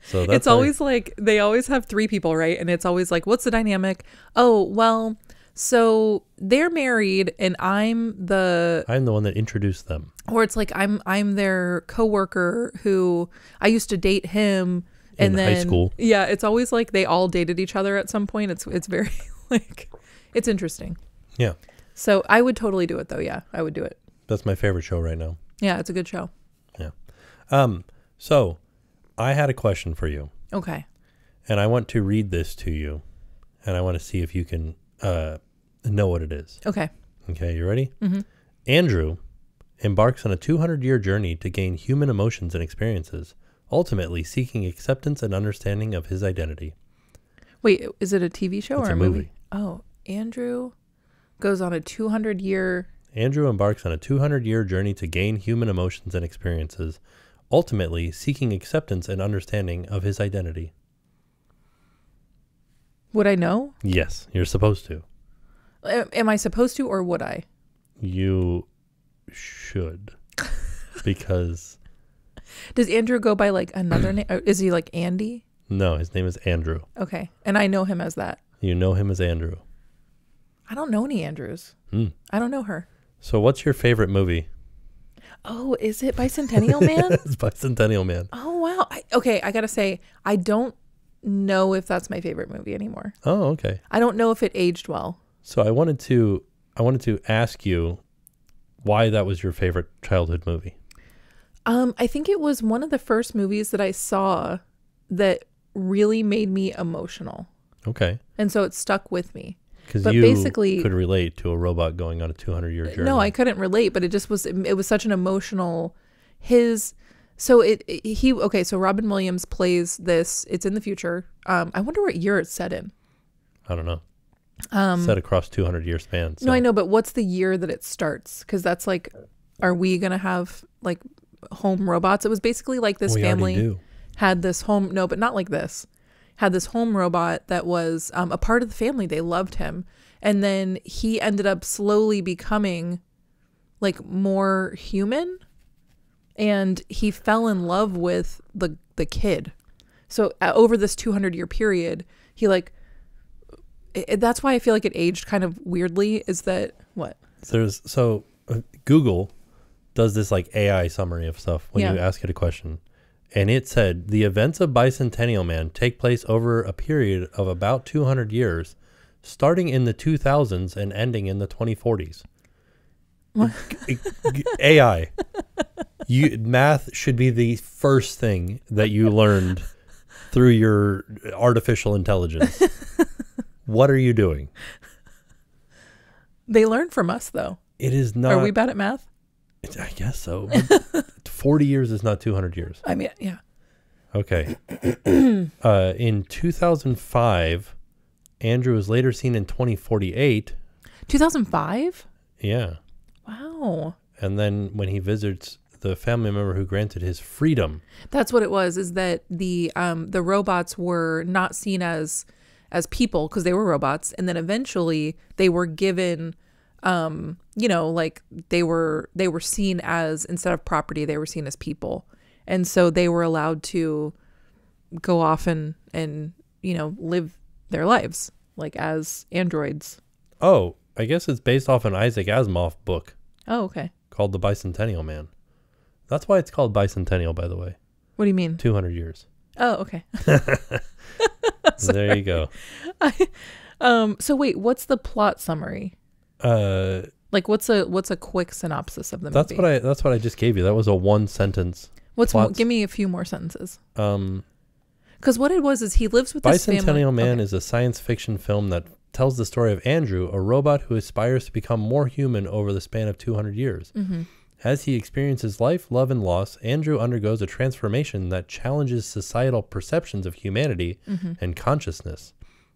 [SPEAKER 1] So
[SPEAKER 2] it's always like, they always have 3 people, right? And it's always like, what's the dynamic? Oh, well, So they're married, and I'm the
[SPEAKER 1] one that introduced them.
[SPEAKER 2] Or it's like I'm their coworker who I used to date him, and then
[SPEAKER 1] high school.
[SPEAKER 2] Yeah, it's always like they all dated each other at some point. It's very like it's interesting.
[SPEAKER 1] Yeah.
[SPEAKER 2] So I would totally do it though. Yeah, I would do it.
[SPEAKER 1] That's my favorite show right now.
[SPEAKER 2] Yeah, it's a good show.
[SPEAKER 1] Yeah. So I had a question for you.
[SPEAKER 2] Okay.
[SPEAKER 1] And I want to read this to you, and I want to see if you can know what it is.
[SPEAKER 2] Okay.
[SPEAKER 1] Okay, you ready?
[SPEAKER 2] Mm-hmm.
[SPEAKER 1] Andrew embarks on a 200-year journey to gain human emotions and experiences, ultimately seeking acceptance and understanding of his identity.
[SPEAKER 2] Wait, is it a TV show
[SPEAKER 1] It's
[SPEAKER 2] or
[SPEAKER 1] a movie?
[SPEAKER 2] Oh, Andrew goes on a 200-year...
[SPEAKER 1] Andrew embarks on a 200-year journey to gain human emotions and experiences, ultimately seeking acceptance and understanding of his identity.
[SPEAKER 2] Would I know?
[SPEAKER 1] Yes, you're supposed to.
[SPEAKER 2] Am I supposed to, or would I?
[SPEAKER 1] You should. Because...
[SPEAKER 2] Does Andrew go by like another name? Is he like Andy?
[SPEAKER 1] No, his name is Andrew.
[SPEAKER 2] Okay. And I know him as that.
[SPEAKER 1] You know him as Andrew.
[SPEAKER 2] I don't know any Andrews. I don't know her.
[SPEAKER 1] So what's your favorite movie?
[SPEAKER 2] Oh, is it Bicentennial Man?
[SPEAKER 1] It's Bicentennial Man.
[SPEAKER 2] Oh, wow. I got to say, I don't know if that's my favorite movie anymore.
[SPEAKER 1] Oh, okay.
[SPEAKER 2] I don't know if it aged well.
[SPEAKER 1] So I wanted to ask you why that was your favorite childhood movie.
[SPEAKER 2] I think it was one of the first movies that I saw that really made me emotional.
[SPEAKER 1] Okay.
[SPEAKER 2] And so it stuck with me.
[SPEAKER 1] Because you basically could relate to a robot going on a 200-year journey.
[SPEAKER 2] No, I couldn't relate, but it was such an emotional, so Robin Williams plays this, it's in the future. I wonder what year it's set in.
[SPEAKER 1] I don't know. Set across 200-year span. So.
[SPEAKER 2] No, I know, but what's the year that it starts? Because that's like, are we going to have like home robots? It was basically like this family had this home, no, but not like this. Had this home robot that was a part of the family. They loved him. And then he ended up slowly becoming like more human. And he fell in love with the kid. So over this 200-year period, he like, that's why I feel like it aged kind of weirdly, is that what?
[SPEAKER 1] Google does this like AI summary of stuff when you ask it a question. And it said, the events of Bicentennial Man take place over a period of about 200 years, starting in the 2000s and ending in the 2040s. What? AI. Math should be the first thing that you learned through your artificial intelligence. What are you doing?
[SPEAKER 2] They learn from us, though.
[SPEAKER 1] It is not.
[SPEAKER 2] Are we bad at math?
[SPEAKER 1] I guess so. 40 years is not 200 years.
[SPEAKER 2] I mean, yeah.
[SPEAKER 1] Okay. In 2005, Andrew was later seen in 2048.
[SPEAKER 2] 2005?
[SPEAKER 1] Yeah.
[SPEAKER 2] Wow.
[SPEAKER 1] And then when he visits the family member who granted his freedom.
[SPEAKER 2] That's what it was, is that the robots were not seen as people because they were robots. And then eventually they were given... like they were seen as, instead of property, they were seen as people. And so they were allowed to go off and live their lives like as androids.
[SPEAKER 1] Oh, I guess it's based off an Isaac Asimov book.
[SPEAKER 2] Oh, okay.
[SPEAKER 1] Called The Bicentennial Man. That's why it's called Bicentennial, by the way.
[SPEAKER 2] What do you mean?
[SPEAKER 1] 200 years.
[SPEAKER 2] Oh, okay.
[SPEAKER 1] There you go.
[SPEAKER 2] So wait, what's the plot summary? Like what's a quick synopsis of the movie?
[SPEAKER 1] That's what I just gave you. That was a one sentence.
[SPEAKER 2] Give me a few more sentences. Because what it was is he lives with this family.
[SPEAKER 1] Bicentennial Man is a science fiction film that tells the story of Andrew, a robot who aspires to become more human over the span of 200 years. Mm-hmm. As he experiences life, love, and loss, Andrew undergoes a transformation that challenges societal perceptions of humanity and consciousness.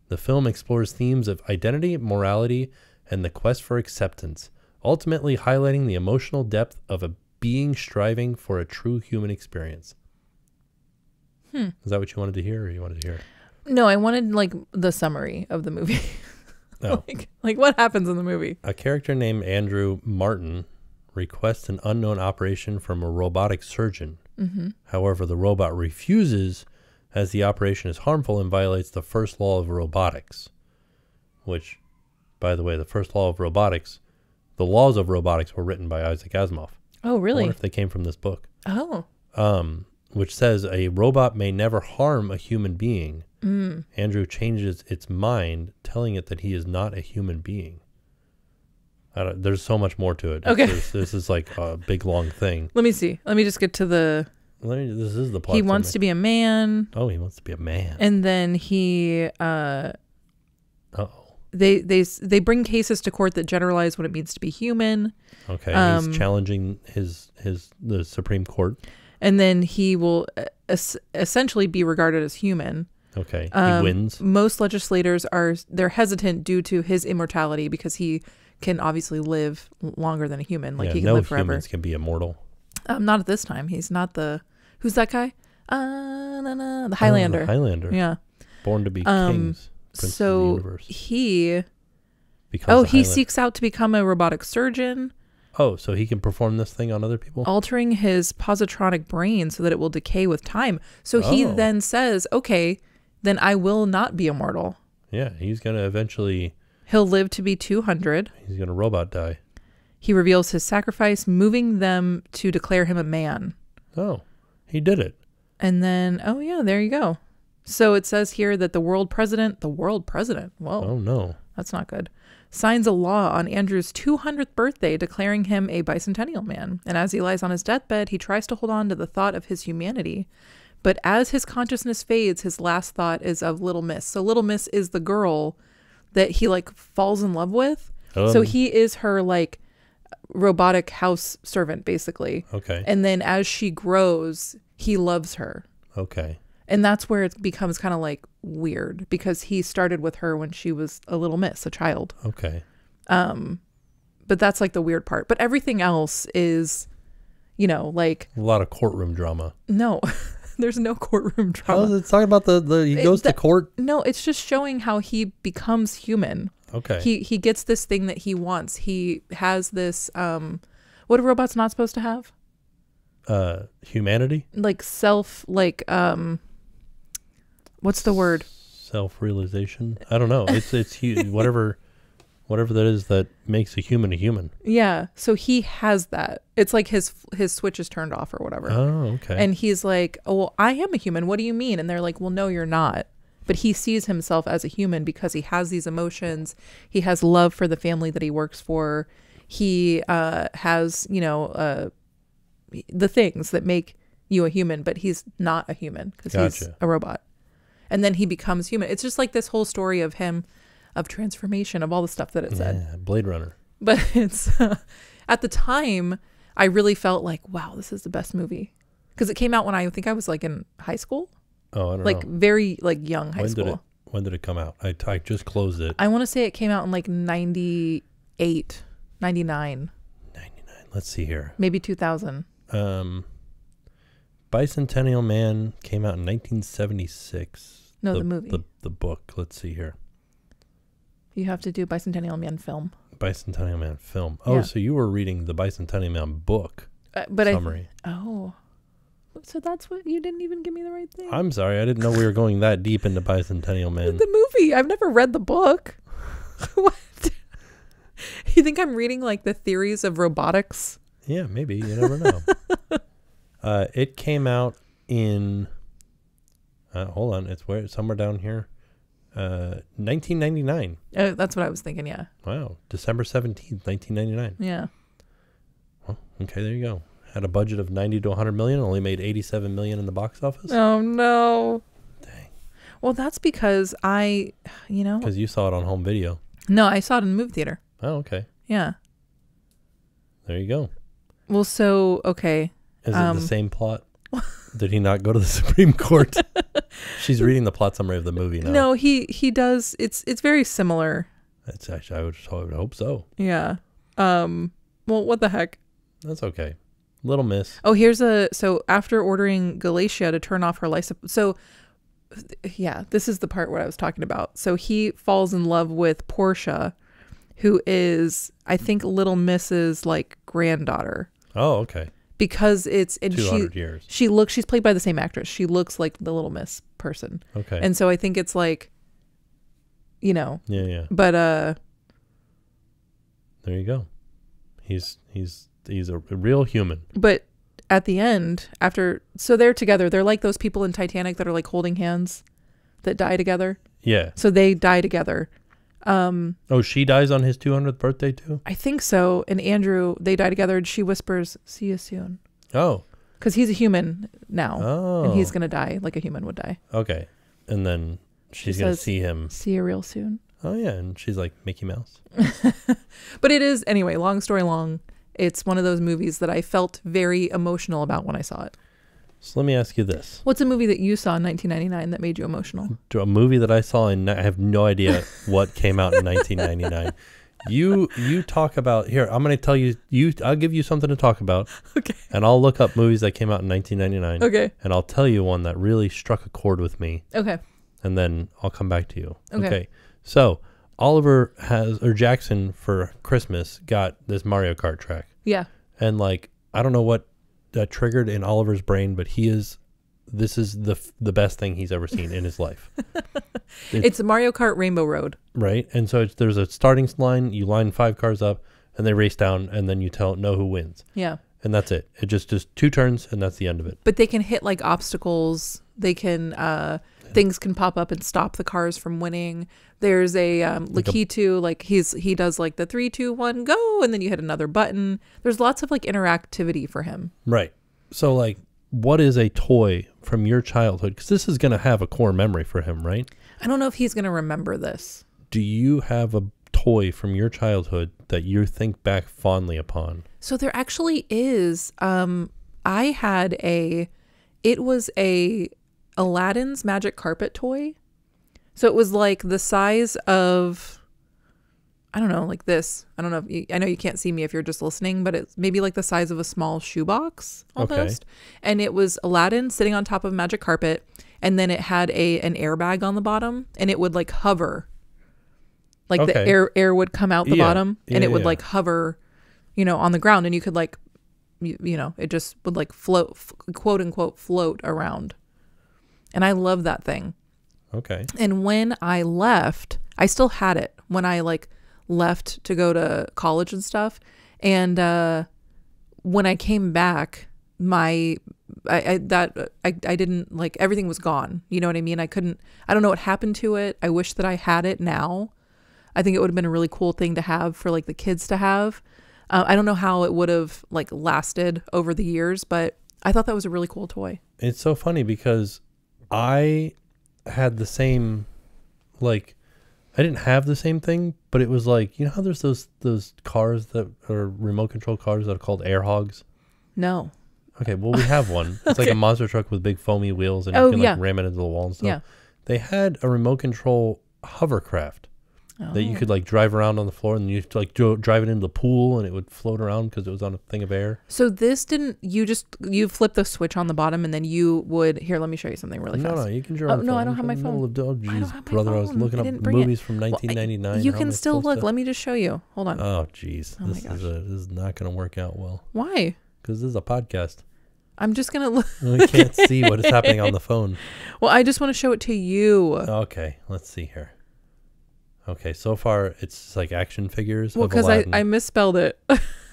[SPEAKER 1] The film explores themes of identity, morality, and the quest for acceptance, ultimately highlighting the emotional depth of a being striving for a true human experience. Is that what you wanted to hear, or you wanted to hear?
[SPEAKER 2] No, I wanted like the summary of the movie.
[SPEAKER 1] Oh.
[SPEAKER 2] like what happens in the movie?
[SPEAKER 1] A character named Andrew Martin requests an unknown operation from a robotic surgeon. Mm-hmm. However, the robot refuses, as the operation is harmful and violates the first law of robotics, which... by the way, the first law of robotics, the laws of robotics were written by Isaac Asimov.
[SPEAKER 2] Oh,
[SPEAKER 1] I
[SPEAKER 2] really?
[SPEAKER 1] wonder if they came from this book.
[SPEAKER 2] Oh.
[SPEAKER 1] Which says a robot may never harm a human being. Andrew changes its mind, telling it that he is not a human being. There's so much more to it.
[SPEAKER 2] Okay.
[SPEAKER 1] This is like a big, long thing.
[SPEAKER 2] Let me see. Let me just get to the...
[SPEAKER 1] This is the plot.
[SPEAKER 2] He wants to be a man.
[SPEAKER 1] Oh, he wants to be a man.
[SPEAKER 2] And then he...
[SPEAKER 1] Uh-oh.
[SPEAKER 2] They bring cases to court that generalize what it means to be human.
[SPEAKER 1] Okay, he's challenging the Supreme Court.
[SPEAKER 2] And then he will essentially be regarded as human.
[SPEAKER 1] Okay, he wins.
[SPEAKER 2] Most legislators they're hesitant due to his immortality because he can obviously live longer than a human. Like he can live forever.
[SPEAKER 1] No humans can be immortal.
[SPEAKER 2] Not at this time. He's not the... Who's that guy? The Highlander.
[SPEAKER 1] The Highlander.
[SPEAKER 2] Yeah.
[SPEAKER 1] Born to be kings.
[SPEAKER 2] So he seeks out to become a robotic surgeon.
[SPEAKER 1] Oh, so he can perform this thing on other people?
[SPEAKER 2] Altering his positronic brain so that it will decay with time. So he then says, okay, then I will not be immortal.
[SPEAKER 1] Yeah, he's going to eventually...
[SPEAKER 2] He'll live to be 200.
[SPEAKER 1] He's going to robot die.
[SPEAKER 2] He reveals his sacrifice, moving them to declare him a man.
[SPEAKER 1] Oh, he did it.
[SPEAKER 2] And then, oh yeah, there you go. So it says here that the world president, whoa.
[SPEAKER 1] Oh no.
[SPEAKER 2] That's not good. Signs a law on Andrew's 200th birthday declaring him a Bicentennial Man. And as he lies on his deathbed, he tries to hold on to the thought of his humanity. But as his consciousness fades, his last thought is of Little Miss. So Little Miss is the girl that he like falls in love with. So he is her like robotic house servant basically.
[SPEAKER 1] Okay.
[SPEAKER 2] And then as she grows, he loves her.
[SPEAKER 1] Okay.
[SPEAKER 2] And that's where it becomes kind of like weird because he started with her when she was a little miss, a child.
[SPEAKER 1] Okay.
[SPEAKER 2] But that's like the weird part. But everything else is, like
[SPEAKER 1] a lot of courtroom drama.
[SPEAKER 2] No, there's no courtroom drama.
[SPEAKER 1] How is it talking about he goes to court?
[SPEAKER 2] No, it's just showing how he becomes human.
[SPEAKER 1] Okay.
[SPEAKER 2] He gets this thing that he wants. He has this, what are robots not supposed to have?
[SPEAKER 1] Humanity?
[SPEAKER 2] Like what's the word?
[SPEAKER 1] Self-realization? I don't know. It's whatever that is that makes a human.
[SPEAKER 2] Yeah. So he has that. It's like his switch is turned off or whatever.
[SPEAKER 1] Oh, okay.
[SPEAKER 2] And he's like, oh, well, I am a human. What do you mean? And they're like, well, no, you're not. But he sees himself as a human because he has these emotions. He has love for the family that he works for. He has, the things that make you a human, but he's not a human because he's a robot. And then he becomes human. It's just like this whole story of him, of transformation, of all the stuff that it said.
[SPEAKER 1] Yeah, Blade Runner.
[SPEAKER 2] But it's, at the time, I really felt like, wow, this is the best movie. Because it came out when I think I was like in high school.
[SPEAKER 1] Oh, I don't know.
[SPEAKER 2] Like very like young high school.
[SPEAKER 1] When did it come out? I just closed it.
[SPEAKER 2] I want to say it came out in like 98, 99.
[SPEAKER 1] 99. Let's see here.
[SPEAKER 2] Maybe 2000.
[SPEAKER 1] Bicentennial Man came out in 1976.
[SPEAKER 2] No, the movie.
[SPEAKER 1] The book. Let's see here.
[SPEAKER 2] You have to do Bicentennial Man film.
[SPEAKER 1] Bicentennial Man film. Oh, yeah. So you were reading the Bicentennial Man book summary.
[SPEAKER 2] So that's what, you didn't even give me the right thing.
[SPEAKER 1] I'm sorry. I didn't know we were going that deep into Bicentennial Man.
[SPEAKER 2] The movie. I've never read the book. What? You think I'm reading like the theories of robotics?
[SPEAKER 1] Yeah, maybe. You never know. It came out in, hold on. It's somewhere down here. 1999.
[SPEAKER 2] That's what I was thinking. Yeah.
[SPEAKER 1] Wow. December 17th, 1999.
[SPEAKER 2] Yeah.
[SPEAKER 1] Well, okay. There you go. Had a budget of 90 to 100 million, only made 87 million in the box office.
[SPEAKER 2] Oh no.
[SPEAKER 1] Dang.
[SPEAKER 2] Well, that's because because
[SPEAKER 1] you saw it on home video.
[SPEAKER 2] No, I saw it in the movie theater.
[SPEAKER 1] Oh, okay.
[SPEAKER 2] Yeah.
[SPEAKER 1] There you go.
[SPEAKER 2] Well, so, okay.
[SPEAKER 1] Is it the same plot? Did he not go to the Supreme Court? She's reading the plot summary of the movie now.
[SPEAKER 2] No, he does. It's very similar.
[SPEAKER 1] It's actually, I would hope so.
[SPEAKER 2] Yeah. Well, what the heck?
[SPEAKER 1] That's okay. Little Miss.
[SPEAKER 2] Oh, so after ordering Galatia to turn off her license. So yeah, this is the part where I was talking about. So he falls in love with Portia, who is, I think, Little Miss's like granddaughter.
[SPEAKER 1] Oh, okay.
[SPEAKER 2] Because it's, and
[SPEAKER 1] 200 years.
[SPEAKER 2] She's played by the same actress. She looks like the Little Miss person.
[SPEAKER 1] Okay.
[SPEAKER 2] And so I think it's like,
[SPEAKER 1] Yeah.
[SPEAKER 2] But
[SPEAKER 1] There you go. He's a real human.
[SPEAKER 2] But at the end, so they're together. They're like those people in Titanic that are like holding hands that die together.
[SPEAKER 1] Yeah.
[SPEAKER 2] So they die together.
[SPEAKER 1] Oh, she dies on his 200th birthday too?
[SPEAKER 2] I think so. And Andrew, they die together, and she whispers, "See you soon."
[SPEAKER 1] Oh.
[SPEAKER 2] Because he's a human now.
[SPEAKER 1] Oh.
[SPEAKER 2] And he's going to die like a human would die.
[SPEAKER 1] Okay. And then she's going to see him.
[SPEAKER 2] See you real soon.
[SPEAKER 1] Oh, yeah. And she's like Mickey Mouse.
[SPEAKER 2] But it is, anyway, long story long, it's one of those movies that I felt very emotional about when I saw it.
[SPEAKER 1] So let me ask you this.
[SPEAKER 2] What's a movie that you saw in 1999 that made you emotional?
[SPEAKER 1] A movie that I saw, and I have no idea what came out in 1999. You talk about, here, I'm going to tell you, I'll give you something to talk about.
[SPEAKER 2] Okay.
[SPEAKER 1] And I'll look up movies that came out in 1999.
[SPEAKER 2] Okay.
[SPEAKER 1] And I'll tell you one that really struck a chord with me.
[SPEAKER 2] Okay.
[SPEAKER 1] And then I'll come back to you.
[SPEAKER 2] Okay.
[SPEAKER 1] So Jackson for Christmas got this Mario Kart track.
[SPEAKER 2] Yeah.
[SPEAKER 1] And like, I don't know what that triggered in Oliver's brain, but this is the best thing he's ever seen in his life.
[SPEAKER 2] It's Mario Kart Rainbow Road.
[SPEAKER 1] Right. And so there's a starting line, you line 5 cars up and they race down, and then you know who wins.
[SPEAKER 2] Yeah.
[SPEAKER 1] And that's it. It just 2 turns and that's the end of it.
[SPEAKER 2] But they can hit like obstacles. They can, things can pop up and stop the cars from winning. There's a Lakitu, like he does like the 3, 2, 1, go, and then you hit another button. There's lots of like interactivity for him.
[SPEAKER 1] Right. So like, what is a toy from your childhood? Because this is going to have a core memory for him, right? I
[SPEAKER 2] don't know if he's going to remember this.
[SPEAKER 1] Do you have a toy from your childhood that you think back fondly upon?
[SPEAKER 2] So there actually is. It was a Aladdin's magic carpet toy. So it was like the size of, I don't know, like this. I don't know. I know you can't see me if you're just listening, but it's maybe like the size of a small shoebox almost. Okay. And it was Aladdin sitting on top of magic carpet. And then it had an airbag on the bottom, and it would like hover. Like the air would come out the bottom, and it would like hover, on the ground. And you could like, it just would like float, quote unquote, float around. And I love that thing.
[SPEAKER 1] Okay.
[SPEAKER 2] And when I left, I still had it when I like left to go to college and stuff. And when I came back, I didn't like, everything was gone. You know what I mean? I don't know what happened to it. I wish that I had it now. I think it would have been a really cool thing to have for like the kids to have. I don't know how it would have like lasted over the years, but I thought that was a really cool toy.
[SPEAKER 1] It's so funny because I had the same, like, I didn't have the same thing, but it was like, how there's those cars that are remote control cars that are called air hogs?
[SPEAKER 2] No.
[SPEAKER 1] Okay, well, we have one. It's like a monster truck with big foamy wheels, and you can like ram it into the wall and stuff.
[SPEAKER 2] Yeah.
[SPEAKER 1] They had a remote control hovercraft that you could like drive around on the floor, and you like drive it into the pool, and it would float around because it was on a thing of air.
[SPEAKER 2] So this didn't, you flip the switch on the bottom, and then you would, here, let me show you something really fast.
[SPEAKER 1] No, you can draw.
[SPEAKER 2] No, I don't have my phone.
[SPEAKER 1] I was looking up movies from 1999.
[SPEAKER 2] Well, you can still look. Let me just show you. Hold on.
[SPEAKER 1] Oh, jeez. This is not going to work out well.
[SPEAKER 2] Why?
[SPEAKER 1] Because this is a podcast.
[SPEAKER 2] I'm just going to look.
[SPEAKER 1] We can't see what is happening on the phone.
[SPEAKER 2] Well, I just want to show it to you.
[SPEAKER 1] Okay, let's see here. Okay, so far it's like action figures.
[SPEAKER 2] Well, because I misspelled it.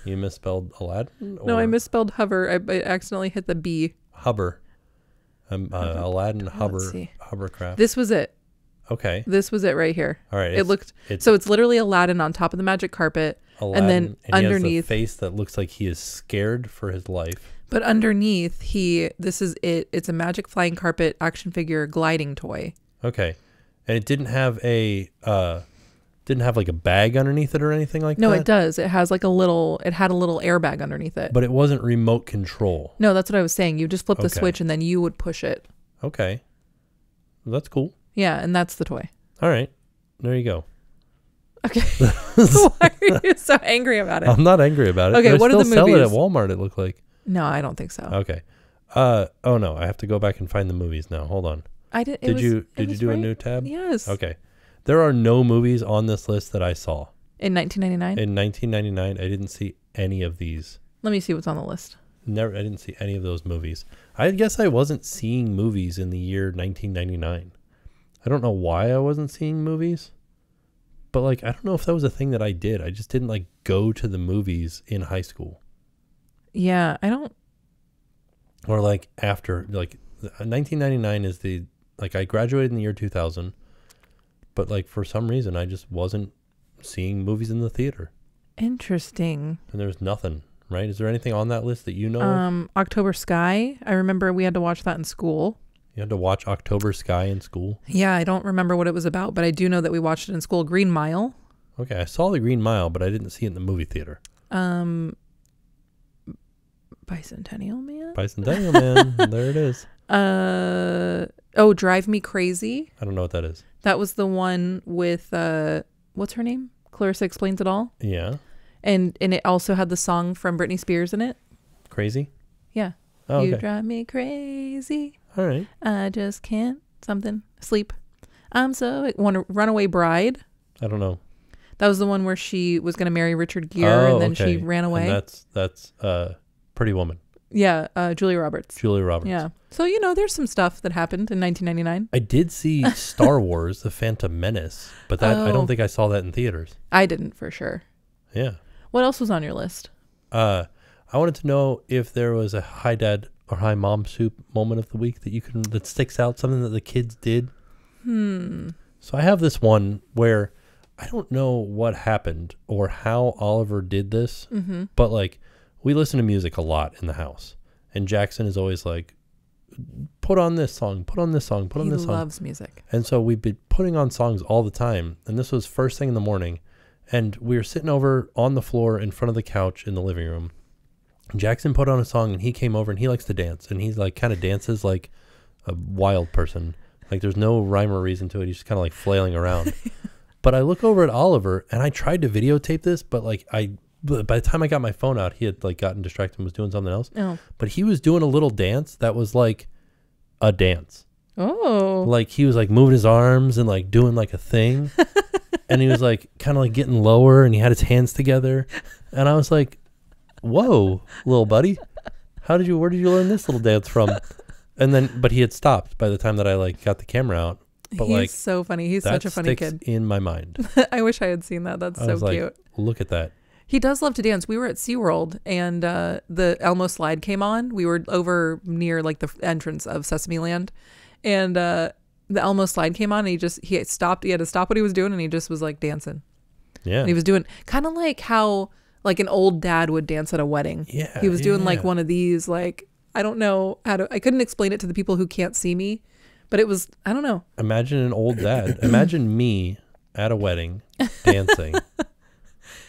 [SPEAKER 1] You misspelled Aladdin?
[SPEAKER 2] No, I misspelled hover. I accidentally hit the B.
[SPEAKER 1] Hover. Aladdin hovercraft.
[SPEAKER 2] This was it.
[SPEAKER 1] Okay.
[SPEAKER 2] This was it right here.
[SPEAKER 1] All right.
[SPEAKER 2] So it's literally Aladdin on top of the magic carpet.
[SPEAKER 1] Aladdin,
[SPEAKER 2] and then underneath.
[SPEAKER 1] He has a face that looks like he is scared for his life.
[SPEAKER 2] But underneath, this is it. It's a magic flying carpet action figure gliding toy.
[SPEAKER 1] Okay. And it didn't have like a bag underneath it or anything like that?
[SPEAKER 2] No, it does. It has like it had a little airbag underneath it.
[SPEAKER 1] But it wasn't remote control.
[SPEAKER 2] No, that's what I was saying. You just flip the switch and then you would push it.
[SPEAKER 1] Okay. Well, that's cool.
[SPEAKER 2] Yeah, and that's the toy.
[SPEAKER 1] All right. There you go.
[SPEAKER 2] Okay. Why are you so angry about it?
[SPEAKER 1] I'm not angry about it.
[SPEAKER 2] Okay, what are the movies?
[SPEAKER 1] They still sell it at Walmart, it looked like.
[SPEAKER 2] No, I don't think so.
[SPEAKER 1] Okay. Oh no, I have to go back and find the movies now. Hold on. Did you do a new tab?
[SPEAKER 2] Yes.
[SPEAKER 1] Okay. There are no movies on this list that I saw.
[SPEAKER 2] In 1999?
[SPEAKER 1] In 1999, I didn't see any of these.
[SPEAKER 2] Let me see what's on the list.
[SPEAKER 1] I didn't see any of those movies. I guess I wasn't seeing movies in the year 1999. I don't know why I wasn't seeing movies, But like, I don't know if that was a thing that I did. I just didn't like go to the movies in high school.
[SPEAKER 2] Yeah, I don't.
[SPEAKER 1] Or like after, like 1999 is the, like I graduated in the year 2000. But like for some reason, I just wasn't seeing movies in the theater.
[SPEAKER 2] Interesting.
[SPEAKER 1] And there's nothing, right? Is there anything on that list that you know of?
[SPEAKER 2] October Sky. I remember we had to watch that in school.
[SPEAKER 1] You had to watch October Sky in school?
[SPEAKER 2] Yeah, I don't remember what it was about, but I do know that we watched it in school. Green Mile.
[SPEAKER 1] Okay, I saw the Green Mile, but I didn't see it in the movie theater.
[SPEAKER 2] Bicentennial Man?
[SPEAKER 1] Bicentennial Man. There it is.
[SPEAKER 2] Drive Me Crazy.
[SPEAKER 1] I don't know what that is.
[SPEAKER 2] That was the one with, what's her name? Clarissa Explains It All.
[SPEAKER 1] Yeah.
[SPEAKER 2] And it also had the song from Britney Spears in it.
[SPEAKER 1] Crazy?
[SPEAKER 2] Yeah.
[SPEAKER 1] Oh, okay.
[SPEAKER 2] You drive me crazy.
[SPEAKER 1] All right.
[SPEAKER 2] I just can't sleep. I'm so Runaway Bride.
[SPEAKER 1] I don't know.
[SPEAKER 2] That was the one where she was going to marry Richard Gere and then she ran away.
[SPEAKER 1] And that's Pretty Woman.
[SPEAKER 2] Yeah, Julia Roberts.
[SPEAKER 1] Julia Roberts.
[SPEAKER 2] Yeah. So, there's some stuff that happened in 1999.
[SPEAKER 1] I did see Star Wars, The Phantom Menace, but I don't think I saw that in theaters.
[SPEAKER 2] I didn't for sure.
[SPEAKER 1] Yeah.
[SPEAKER 2] What else was on your list?
[SPEAKER 1] I wanted to know if there was a hi dad or hi mom soup moment of the week that sticks out, something that the kids did. So I have this one where I don't know what happened or how Oliver did this, but like we listen to music a lot in the house, and Jackson is always like, put on this song, put on this song, put on this song.
[SPEAKER 2] He loves music.
[SPEAKER 1] And so we've been putting on songs all the time, and this was first thing in the morning, and we were sitting over on the floor in front of the couch in the living room. Jackson put on a song, and he came over, and he likes to dance, and he's like kind of dances like a wild person. Like there's no rhyme or reason to it. He's just kind of like flailing around. But I look over at Oliver, and I tried to videotape this, but like by the time I got my phone out, he had like gotten distracted and was doing something else.
[SPEAKER 2] Oh.
[SPEAKER 1] But he was doing a little dance that was like a dance.
[SPEAKER 2] Oh.
[SPEAKER 1] Like he was like moving his arms and like doing like a thing. And he was like kind of like getting lower, and he had his hands together. And I was like, whoa, little buddy. Where did you learn this little dance from? But he had stopped by the time that I like got the camera out. But
[SPEAKER 2] He's
[SPEAKER 1] like,
[SPEAKER 2] so funny. He's such a funny kid.
[SPEAKER 1] In my mind.
[SPEAKER 2] I wish I had seen that. That's so cute.
[SPEAKER 1] Like, look at that.
[SPEAKER 2] He does love to dance. We were at SeaWorld, and the Elmo slide came on. We were over near like the entrance of Sesame Land, and the Elmo slide came on, and he stopped. He had to stop what he was doing, and he just was like dancing.
[SPEAKER 1] Yeah.
[SPEAKER 2] And he was doing kind of like how like an old dad would dance at a wedding.
[SPEAKER 1] Yeah.
[SPEAKER 2] He was doing like one of these, like, I don't know I couldn't explain it to the people who can't see me, but it was, I don't know. Imagine
[SPEAKER 1] an old dad. Imagine me at a wedding dancing.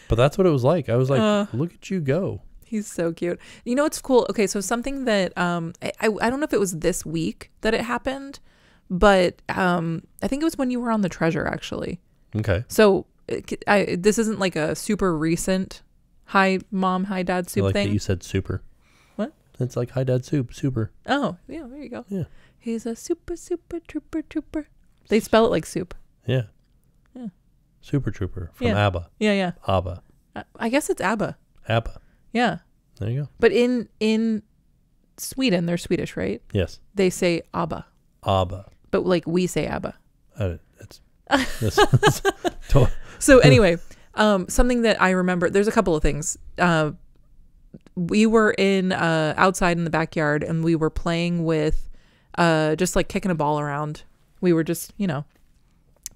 [SPEAKER 1] But that's what it was like. I was like, look at you go.
[SPEAKER 2] He's so cute. You know what's cool? Okay, so something that I don't know if it was this week that it happened, but I think it was when you were on The Treasure, actually.
[SPEAKER 1] Okay.
[SPEAKER 2] So this isn't like a super recent hi mom, hi dad soup thing.
[SPEAKER 1] That you said super.
[SPEAKER 2] What?
[SPEAKER 1] It's like hi dad soup, super.
[SPEAKER 2] Oh, yeah, there you go.
[SPEAKER 1] Yeah.
[SPEAKER 2] He's a super trooper. They spell it like soup.
[SPEAKER 1] Yeah.
[SPEAKER 2] Yeah.
[SPEAKER 1] Super Trooper from ABBA.
[SPEAKER 2] Yeah.
[SPEAKER 1] ABBA.
[SPEAKER 2] I guess it's ABBA.
[SPEAKER 1] ABBA.
[SPEAKER 2] Yeah.
[SPEAKER 1] There you go.
[SPEAKER 2] But in Sweden, they're Swedish, right?
[SPEAKER 1] Yes.
[SPEAKER 2] They say ABBA.
[SPEAKER 1] ABBA.
[SPEAKER 2] But like we say ABBA. So anyway, something that I remember, there's a couple of things. We were outside in the backyard, and we were playing with just like kicking a ball around. We were just,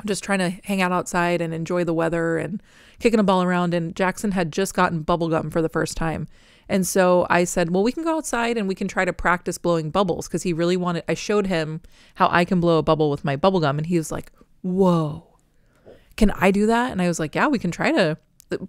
[SPEAKER 2] just trying to hang out outside and enjoy the weather and kicking a ball around. And Jackson had just gotten bubble gum for the first time. And so I said, well, we can go outside and we can try to practice blowing bubbles, because he really wanted, I showed him how I can blow a bubble with my bubble gum. And he was like, whoa, can I do that? And I was like, yeah, we can try to.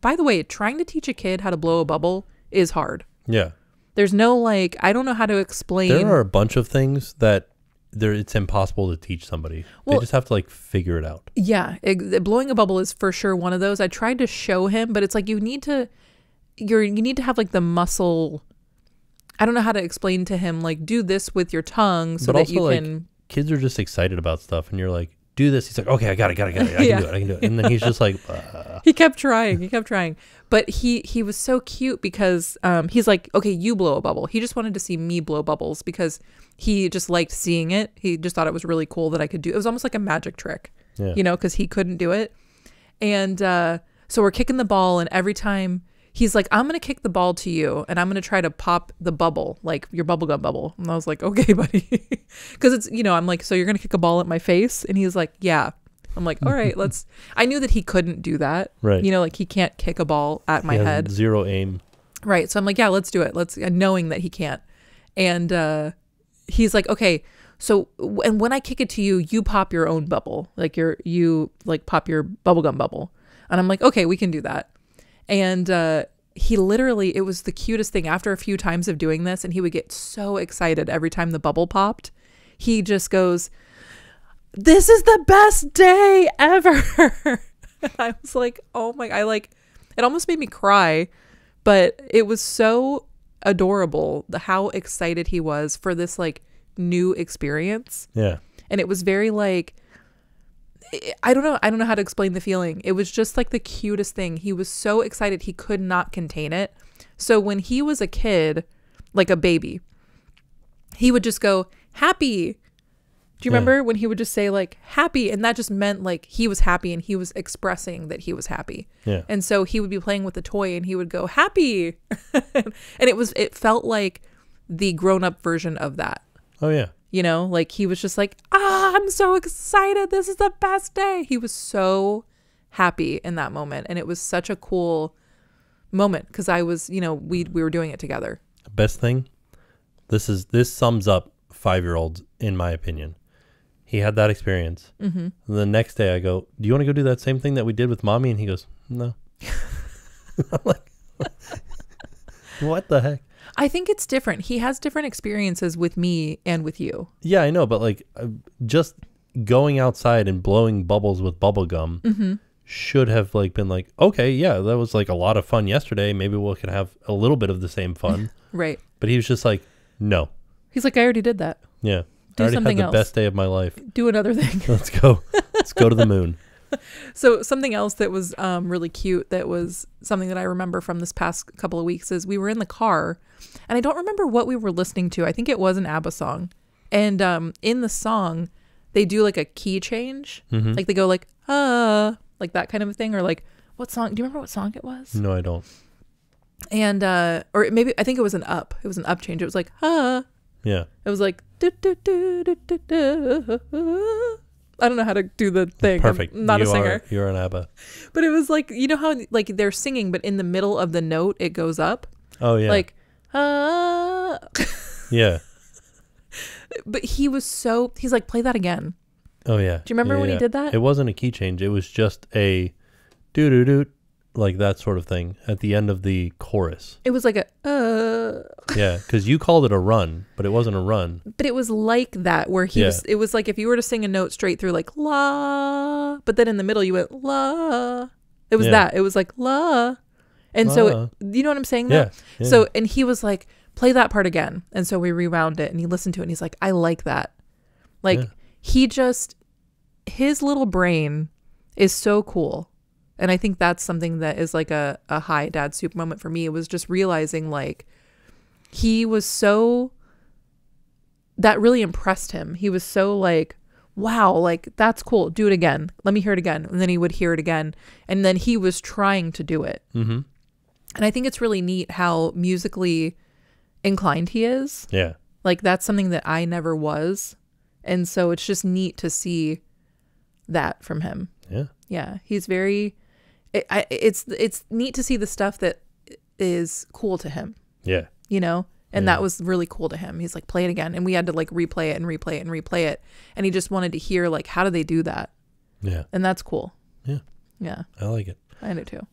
[SPEAKER 2] By the way, trying to teach a kid how to blow a bubble is hard.
[SPEAKER 1] Yeah.
[SPEAKER 2] There's no I don't know how to explain.
[SPEAKER 1] There are a bunch of things that it's impossible to teach somebody. They just have to figure it out.
[SPEAKER 2] Yeah. Blowing a bubble is for sure one of those. I tried to show him, but it's like you need to have the muscle. I don't know how to explain to him, do this with your tongue so that you can.
[SPEAKER 1] Kids are just excited about stuff, and you're like, do this. He's like, okay, I got it. I can do it. And then he's just like,
[SPEAKER 2] He kept trying. But he was so cute because he's like, okay, you blow a bubble. He just wanted to see me blow bubbles because he just liked seeing it. He just thought it was really cool that I could do it. It was almost like a magic trick, because he couldn't do it. And so we're kicking the ball, and every time he's like, I'm going to kick the ball to you, and I'm going to try to pop the bubble, like your bubblegum bubble. And I was like, okay, buddy. Because it's, I'm like, so you're going to kick a ball at my face? And he's like, yeah. I'm like, all right, let's. I knew that he couldn't do that.
[SPEAKER 1] Right.
[SPEAKER 2] Like he can't kick a ball at my head.
[SPEAKER 1] Zero aim.
[SPEAKER 2] Right. So I'm like, yeah, let's do it. Knowing that he can't. And he's like, okay, so, and when I kick it to you, you pop your own bubble. Like you pop your bubblegum bubble. And I'm like, okay, we can do that. And he literally, it was the cutest thing. After a few times of doing this, and he would get so excited every time the bubble popped, he just goes, this is the best day ever. And I was like, oh my, it almost made me cry, but it was so adorable how excited he was for this like new experience.
[SPEAKER 1] Yeah.
[SPEAKER 2] And it was very like, I don't know how to explain the feeling. It was just like the cutest thing. He was so excited he could not contain it. So when he was a kid, like a baby, he would just go happy. Do you remember when he would just say like happy? And that just meant like he was happy and he was expressing that he was happy. Yeah. And so he would be playing with the toy and he would go happy. And it felt like the grown-up version of that.
[SPEAKER 1] Oh yeah.
[SPEAKER 2] Like he was just like, I'm so excited. This is the best day. He was so happy in that moment. And it was such a cool moment because I was, we were doing it together.
[SPEAKER 1] Best thing, this sums up 5-year-olds in my opinion. He had that experience. Mm-hmm. The next day I go, do you want to go do that same thing that we did with mommy? And he goes, no. I'm like, what the heck?
[SPEAKER 2] I think it's different. He has different experiences with me and with you.
[SPEAKER 1] Yeah, I know. But like just going outside and blowing bubbles with bubble gum should have like been like, okay, yeah, that was like a lot of fun yesterday. Maybe we can have a little bit of the same fun.
[SPEAKER 2] Right.
[SPEAKER 1] But he was just like, no.
[SPEAKER 2] He's like, I already did that.
[SPEAKER 1] Yeah.
[SPEAKER 2] Do
[SPEAKER 1] I already
[SPEAKER 2] something
[SPEAKER 1] had the
[SPEAKER 2] else.
[SPEAKER 1] best day of my life.
[SPEAKER 2] Do another thing.
[SPEAKER 1] Let's go. Let's go to the moon.
[SPEAKER 2] So something else that was really cute, that was something that I remember from this past couple of weeks, is we were in the car and I don't remember what we were listening to. I think it was an ABBA song. And in the song, they do like a key change. Mm-hmm. Like they go like, like that kind of a thing. Or like, what song? Do you remember what song it was?
[SPEAKER 1] No, I don't.
[SPEAKER 2] And, or maybe, I think it was an up. It was an up change. It was like,
[SPEAKER 1] Yeah.
[SPEAKER 2] It was like, do, do, do, do, do, do. I don't know how to do the thing.
[SPEAKER 1] Perfect.
[SPEAKER 2] I'm not a singer.
[SPEAKER 1] You're an ABBA.
[SPEAKER 2] But it was like, you know how like they're singing, but in the middle of the note, it goes up.
[SPEAKER 1] Oh, yeah.
[SPEAKER 2] Like,
[SPEAKER 1] Yeah.
[SPEAKER 2] But he's like, play that again.
[SPEAKER 1] Oh, yeah.
[SPEAKER 2] Do you remember when he did that?
[SPEAKER 1] It wasn't a key change. It was just a doo-doo-doo, like that sort of thing at the end of the chorus.
[SPEAKER 2] It was like a,
[SPEAKER 1] Yeah, because you called it a run, but it wasn't a run.
[SPEAKER 2] But it was like that, where it was like if you were to sing a note straight through, like la, but then in the middle you went la. It was that. It was like la. And so, you know what I'm saying?
[SPEAKER 1] Yeah.
[SPEAKER 2] So, and he was like, play that part again. And so we rewound it and he listened to it and he's like, I like that. Like his little brain is so cool. And I think that's something that is like a high dad soup moment for me. It was just realizing like he was so, that really impressed him. He was so like, wow, like that's cool. Do it again. Let me hear it again. And then he would hear it again. And then he was trying to do it. Mm-hmm. And I think it's really neat how musically inclined he is.
[SPEAKER 1] Yeah. Like
[SPEAKER 2] that's something that I never was. And so it's just neat to see that from him.
[SPEAKER 1] Yeah.
[SPEAKER 2] Yeah. He's very, it's neat to see the stuff that is cool to him.
[SPEAKER 1] Yeah.
[SPEAKER 2] And that was really cool to him. He's like, play it again. And we had to like replay it and replay it and replay it. And he just wanted to hear like, how do they do that?
[SPEAKER 1] Yeah.
[SPEAKER 2] And that's cool.
[SPEAKER 1] Yeah.
[SPEAKER 2] Yeah.
[SPEAKER 1] I like it.
[SPEAKER 2] I do too.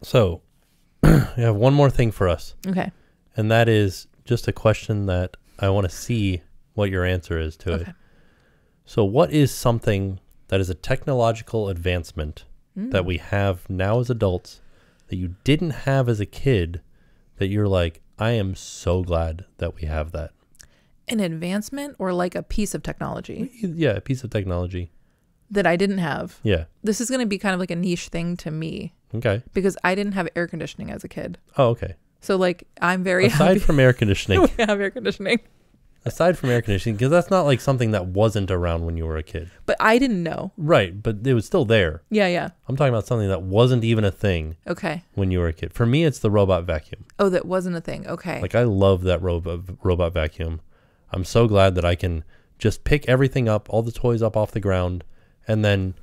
[SPEAKER 1] So I have one more thing for us.
[SPEAKER 2] Okay.
[SPEAKER 1] And that is just a question that I want to see what your answer is to it. So what is something that is a technological advancement that we have now as adults that you didn't have as a kid that you're like, I am so glad that we have that?
[SPEAKER 2] An advancement or like a piece of technology?
[SPEAKER 1] Yeah, a piece of technology.
[SPEAKER 2] That I didn't have.
[SPEAKER 1] Yeah.
[SPEAKER 2] This is going to be kind of like a niche thing to me.
[SPEAKER 1] Okay.
[SPEAKER 2] Because I didn't have air conditioning as a kid.
[SPEAKER 1] Oh, okay.
[SPEAKER 2] So like I'm very
[SPEAKER 1] Aside from air conditioning.
[SPEAKER 2] We have air conditioning.
[SPEAKER 1] Aside from air conditioning, because that's not like something that wasn't around when you were a kid.
[SPEAKER 2] But I didn't know.
[SPEAKER 1] Right, but it was still there.
[SPEAKER 2] Yeah, yeah.
[SPEAKER 1] I'm talking about something that wasn't even a thing when you were a kid. For me, it's the robot vacuum.
[SPEAKER 2] Oh, that wasn't a thing. Okay.
[SPEAKER 1] Like, I love that robot vacuum. I'm so glad that I can just pick everything up, all the toys up off the ground, and then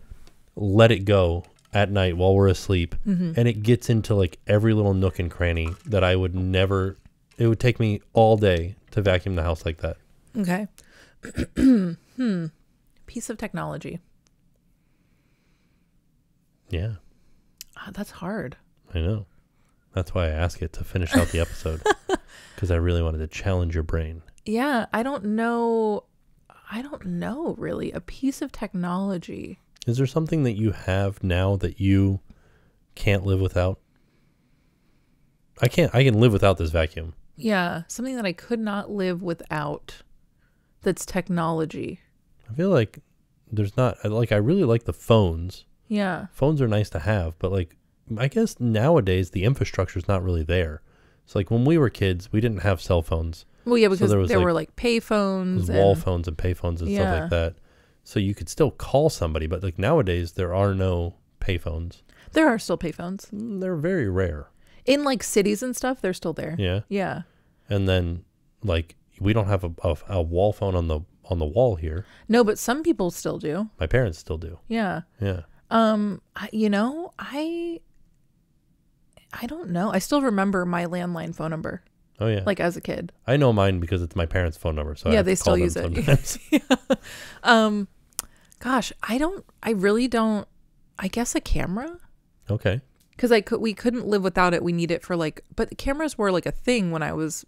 [SPEAKER 1] let it go at night while we're asleep. And it gets into like every little nook and cranny that I would never... It would take me all day to vacuum the house like that.
[SPEAKER 2] Okay. Piece of technology.
[SPEAKER 1] Yeah.
[SPEAKER 2] That's hard.
[SPEAKER 1] I know. That's why I asked it to finish out the episode. Because I really wanted to challenge your brain.
[SPEAKER 2] Yeah. I don't know really. A piece of technology.
[SPEAKER 1] Is there something that you have now that you can't live without? I can live without this vacuum.
[SPEAKER 2] Yeah, something that I could not live without that's technology.
[SPEAKER 1] I feel like there's not, like, I really like the phones.
[SPEAKER 2] Yeah.
[SPEAKER 1] Phones are nice to have, but like, I guess nowadays the infrastructure is not really there. So like when we were kids, we didn't have cell phones.
[SPEAKER 2] Well, yeah, because
[SPEAKER 1] so
[SPEAKER 2] there were like pay phones.
[SPEAKER 1] Wall phones and pay phones and stuff like that. So you could still call somebody, but like nowadays there are no pay phones.
[SPEAKER 2] There are still pay phones.
[SPEAKER 1] They're very rare.
[SPEAKER 2] In like cities and stuff, they're still there.
[SPEAKER 1] Yeah.
[SPEAKER 2] Yeah.
[SPEAKER 1] And then like we don't have a wall phone on the wall here.
[SPEAKER 2] No, but some people still do.
[SPEAKER 1] My parents still do.
[SPEAKER 2] Yeah.
[SPEAKER 1] Yeah.
[SPEAKER 2] I don't know. I still remember my landline phone number.
[SPEAKER 1] Oh yeah.
[SPEAKER 2] Like as a kid.
[SPEAKER 1] I know mine because it's my parents' phone number. So
[SPEAKER 2] yeah,
[SPEAKER 1] I
[SPEAKER 2] they still use it.
[SPEAKER 1] Sometimes.
[SPEAKER 2] Yeah. Gosh, I really don't. I guess a camera.
[SPEAKER 1] Okay.
[SPEAKER 2] Because we couldn't live without it. We need it for like, but the cameras were like a thing when I was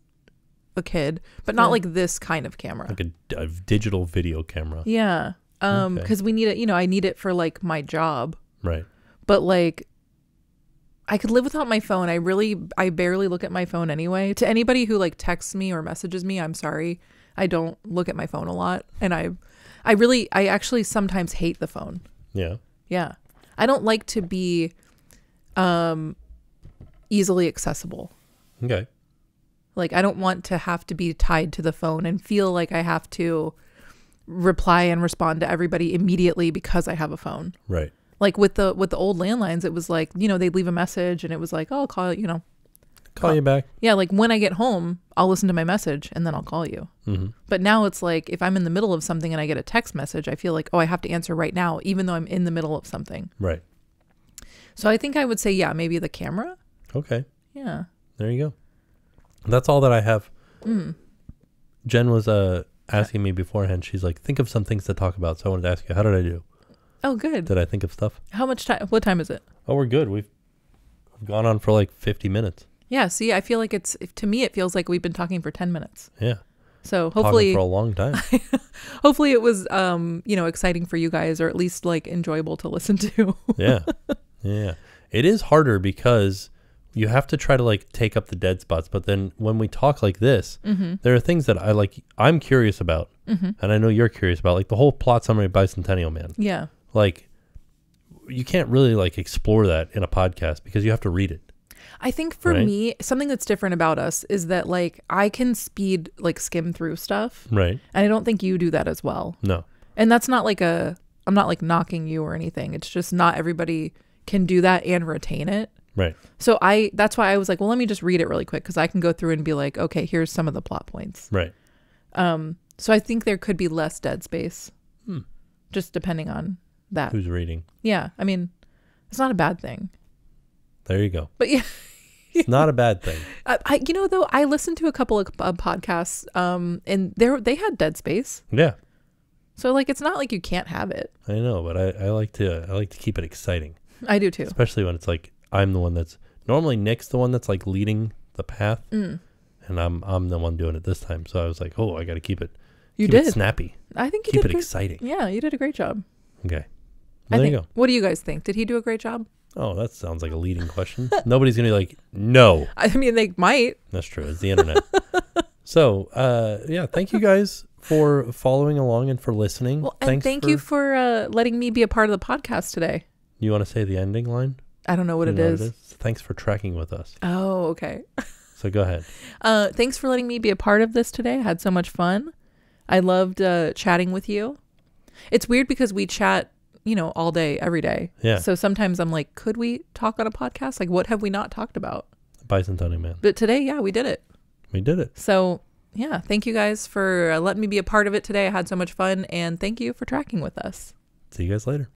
[SPEAKER 2] a kid, but not like this kind of camera.
[SPEAKER 1] Like a digital video camera.
[SPEAKER 2] Yeah. Because we need it, I need it for like my job.
[SPEAKER 1] Right.
[SPEAKER 2] But like, I could live without my phone. I barely look at my phone anyway. To anybody who like texts me or messages me, I'm sorry. I don't look at my phone a lot. And I actually sometimes hate the phone.
[SPEAKER 1] Yeah.
[SPEAKER 2] Yeah. I don't like to be easily accessible.
[SPEAKER 1] Okay.
[SPEAKER 2] Like, I don't want to have to be tied to the phone and feel like I have to reply and respond to everybody immediately because I have a phone.
[SPEAKER 1] Right.
[SPEAKER 2] Like with the old landlines, it was like, they'd leave a message and it was like, oh, I'll call,
[SPEAKER 1] call you back.
[SPEAKER 2] Yeah. Like when I get home, I'll listen to my message and then I'll call you. Mm-hmm. But now it's like, if I'm in the middle of something and I get a text message, I feel like, oh, I have to answer right now, even though I'm in the middle of something.
[SPEAKER 1] Right.
[SPEAKER 2] So I think I would say, yeah, maybe the camera.
[SPEAKER 1] Okay.
[SPEAKER 2] Yeah.
[SPEAKER 1] There you go. That's all that I have. Jen was asking me beforehand. She's like, think of some things to talk about. So I wanted to ask you, how did I do?
[SPEAKER 2] Oh, good.
[SPEAKER 1] Did I think of stuff?
[SPEAKER 2] How much time? What time is it?
[SPEAKER 1] Oh, we're good. We've gone on for like 50 minutes.
[SPEAKER 2] Yeah. See, I feel like to me, it feels like we've been talking for 10 minutes.
[SPEAKER 1] Yeah.
[SPEAKER 2] So hopefully
[SPEAKER 1] talking for a long time.
[SPEAKER 2] Hopefully it was, exciting for you guys, or at least like enjoyable to listen to.
[SPEAKER 1] Yeah. Yeah. It is harder because you have to try to like take up the dead spots. But then when we talk like this, there are things that I'm curious about. And I know you're curious about, like the whole plot summary of Bicentennial Man.
[SPEAKER 2] Yeah.
[SPEAKER 1] Like you can't really like explore that in a podcast because you have to read it.
[SPEAKER 2] I think for me, something that's different about us is that like I can skim through stuff.
[SPEAKER 1] Right. And
[SPEAKER 2] I don't think you do that as well.
[SPEAKER 1] No.
[SPEAKER 2] And that's not I'm not like knocking you or anything. It's just not everybody can do that and retain it.
[SPEAKER 1] Right.
[SPEAKER 2] So that's why I was like, well, let me just read it really quick because I can go through and be like, okay, here's some of the plot points.
[SPEAKER 1] Right.
[SPEAKER 2] So I think there could be less dead space, just depending on that.
[SPEAKER 1] Who's reading?
[SPEAKER 2] Yeah. I mean, it's not a bad thing.
[SPEAKER 1] There you go.
[SPEAKER 2] But yeah.
[SPEAKER 1] It's not a bad thing.
[SPEAKER 2] Though, I listened to a couple of podcasts and they had dead space.
[SPEAKER 1] Yeah.
[SPEAKER 2] So like, it's not like you can't have it.
[SPEAKER 1] I know, but I like to keep it exciting.
[SPEAKER 2] I do too.
[SPEAKER 1] Especially when it's like, I'm the one that's normally Nick's the one that's like leading the path. And I'm the one doing it this time. So I was like, oh, I got to keep it. Keep it snappy.
[SPEAKER 2] I think you
[SPEAKER 1] keep
[SPEAKER 2] did
[SPEAKER 1] it exciting.
[SPEAKER 2] Yeah, you did a great job.
[SPEAKER 1] Okay. Well, there you go.
[SPEAKER 2] What do you guys think? Did he do a great job?
[SPEAKER 1] Oh, that sounds like a leading question. Nobody's going to be like, no.
[SPEAKER 2] I mean, they might.
[SPEAKER 1] That's true. It's the internet. So, yeah, thank you guys for following along and for listening.
[SPEAKER 2] Well, and thank you for letting me be a part of the podcast today.
[SPEAKER 1] You want to say the ending line?
[SPEAKER 2] I don't know what it is.
[SPEAKER 1] Thanks for tracking with us.
[SPEAKER 2] Oh, okay.
[SPEAKER 1] So go ahead.
[SPEAKER 2] Thanks for letting me be a part of this today. I had so much fun. I loved chatting with you. It's weird because we chat, all day, every day.
[SPEAKER 1] Yeah.
[SPEAKER 2] So sometimes I'm like, could we talk on a podcast? Like, what have we not talked about?
[SPEAKER 1] Bicentennial Man.
[SPEAKER 2] But today, yeah, we did it.
[SPEAKER 1] We did it.
[SPEAKER 2] So, yeah, thank you guys for letting me be a part of it today. I had so much fun, and thank you for tracking with us.
[SPEAKER 1] See you guys later.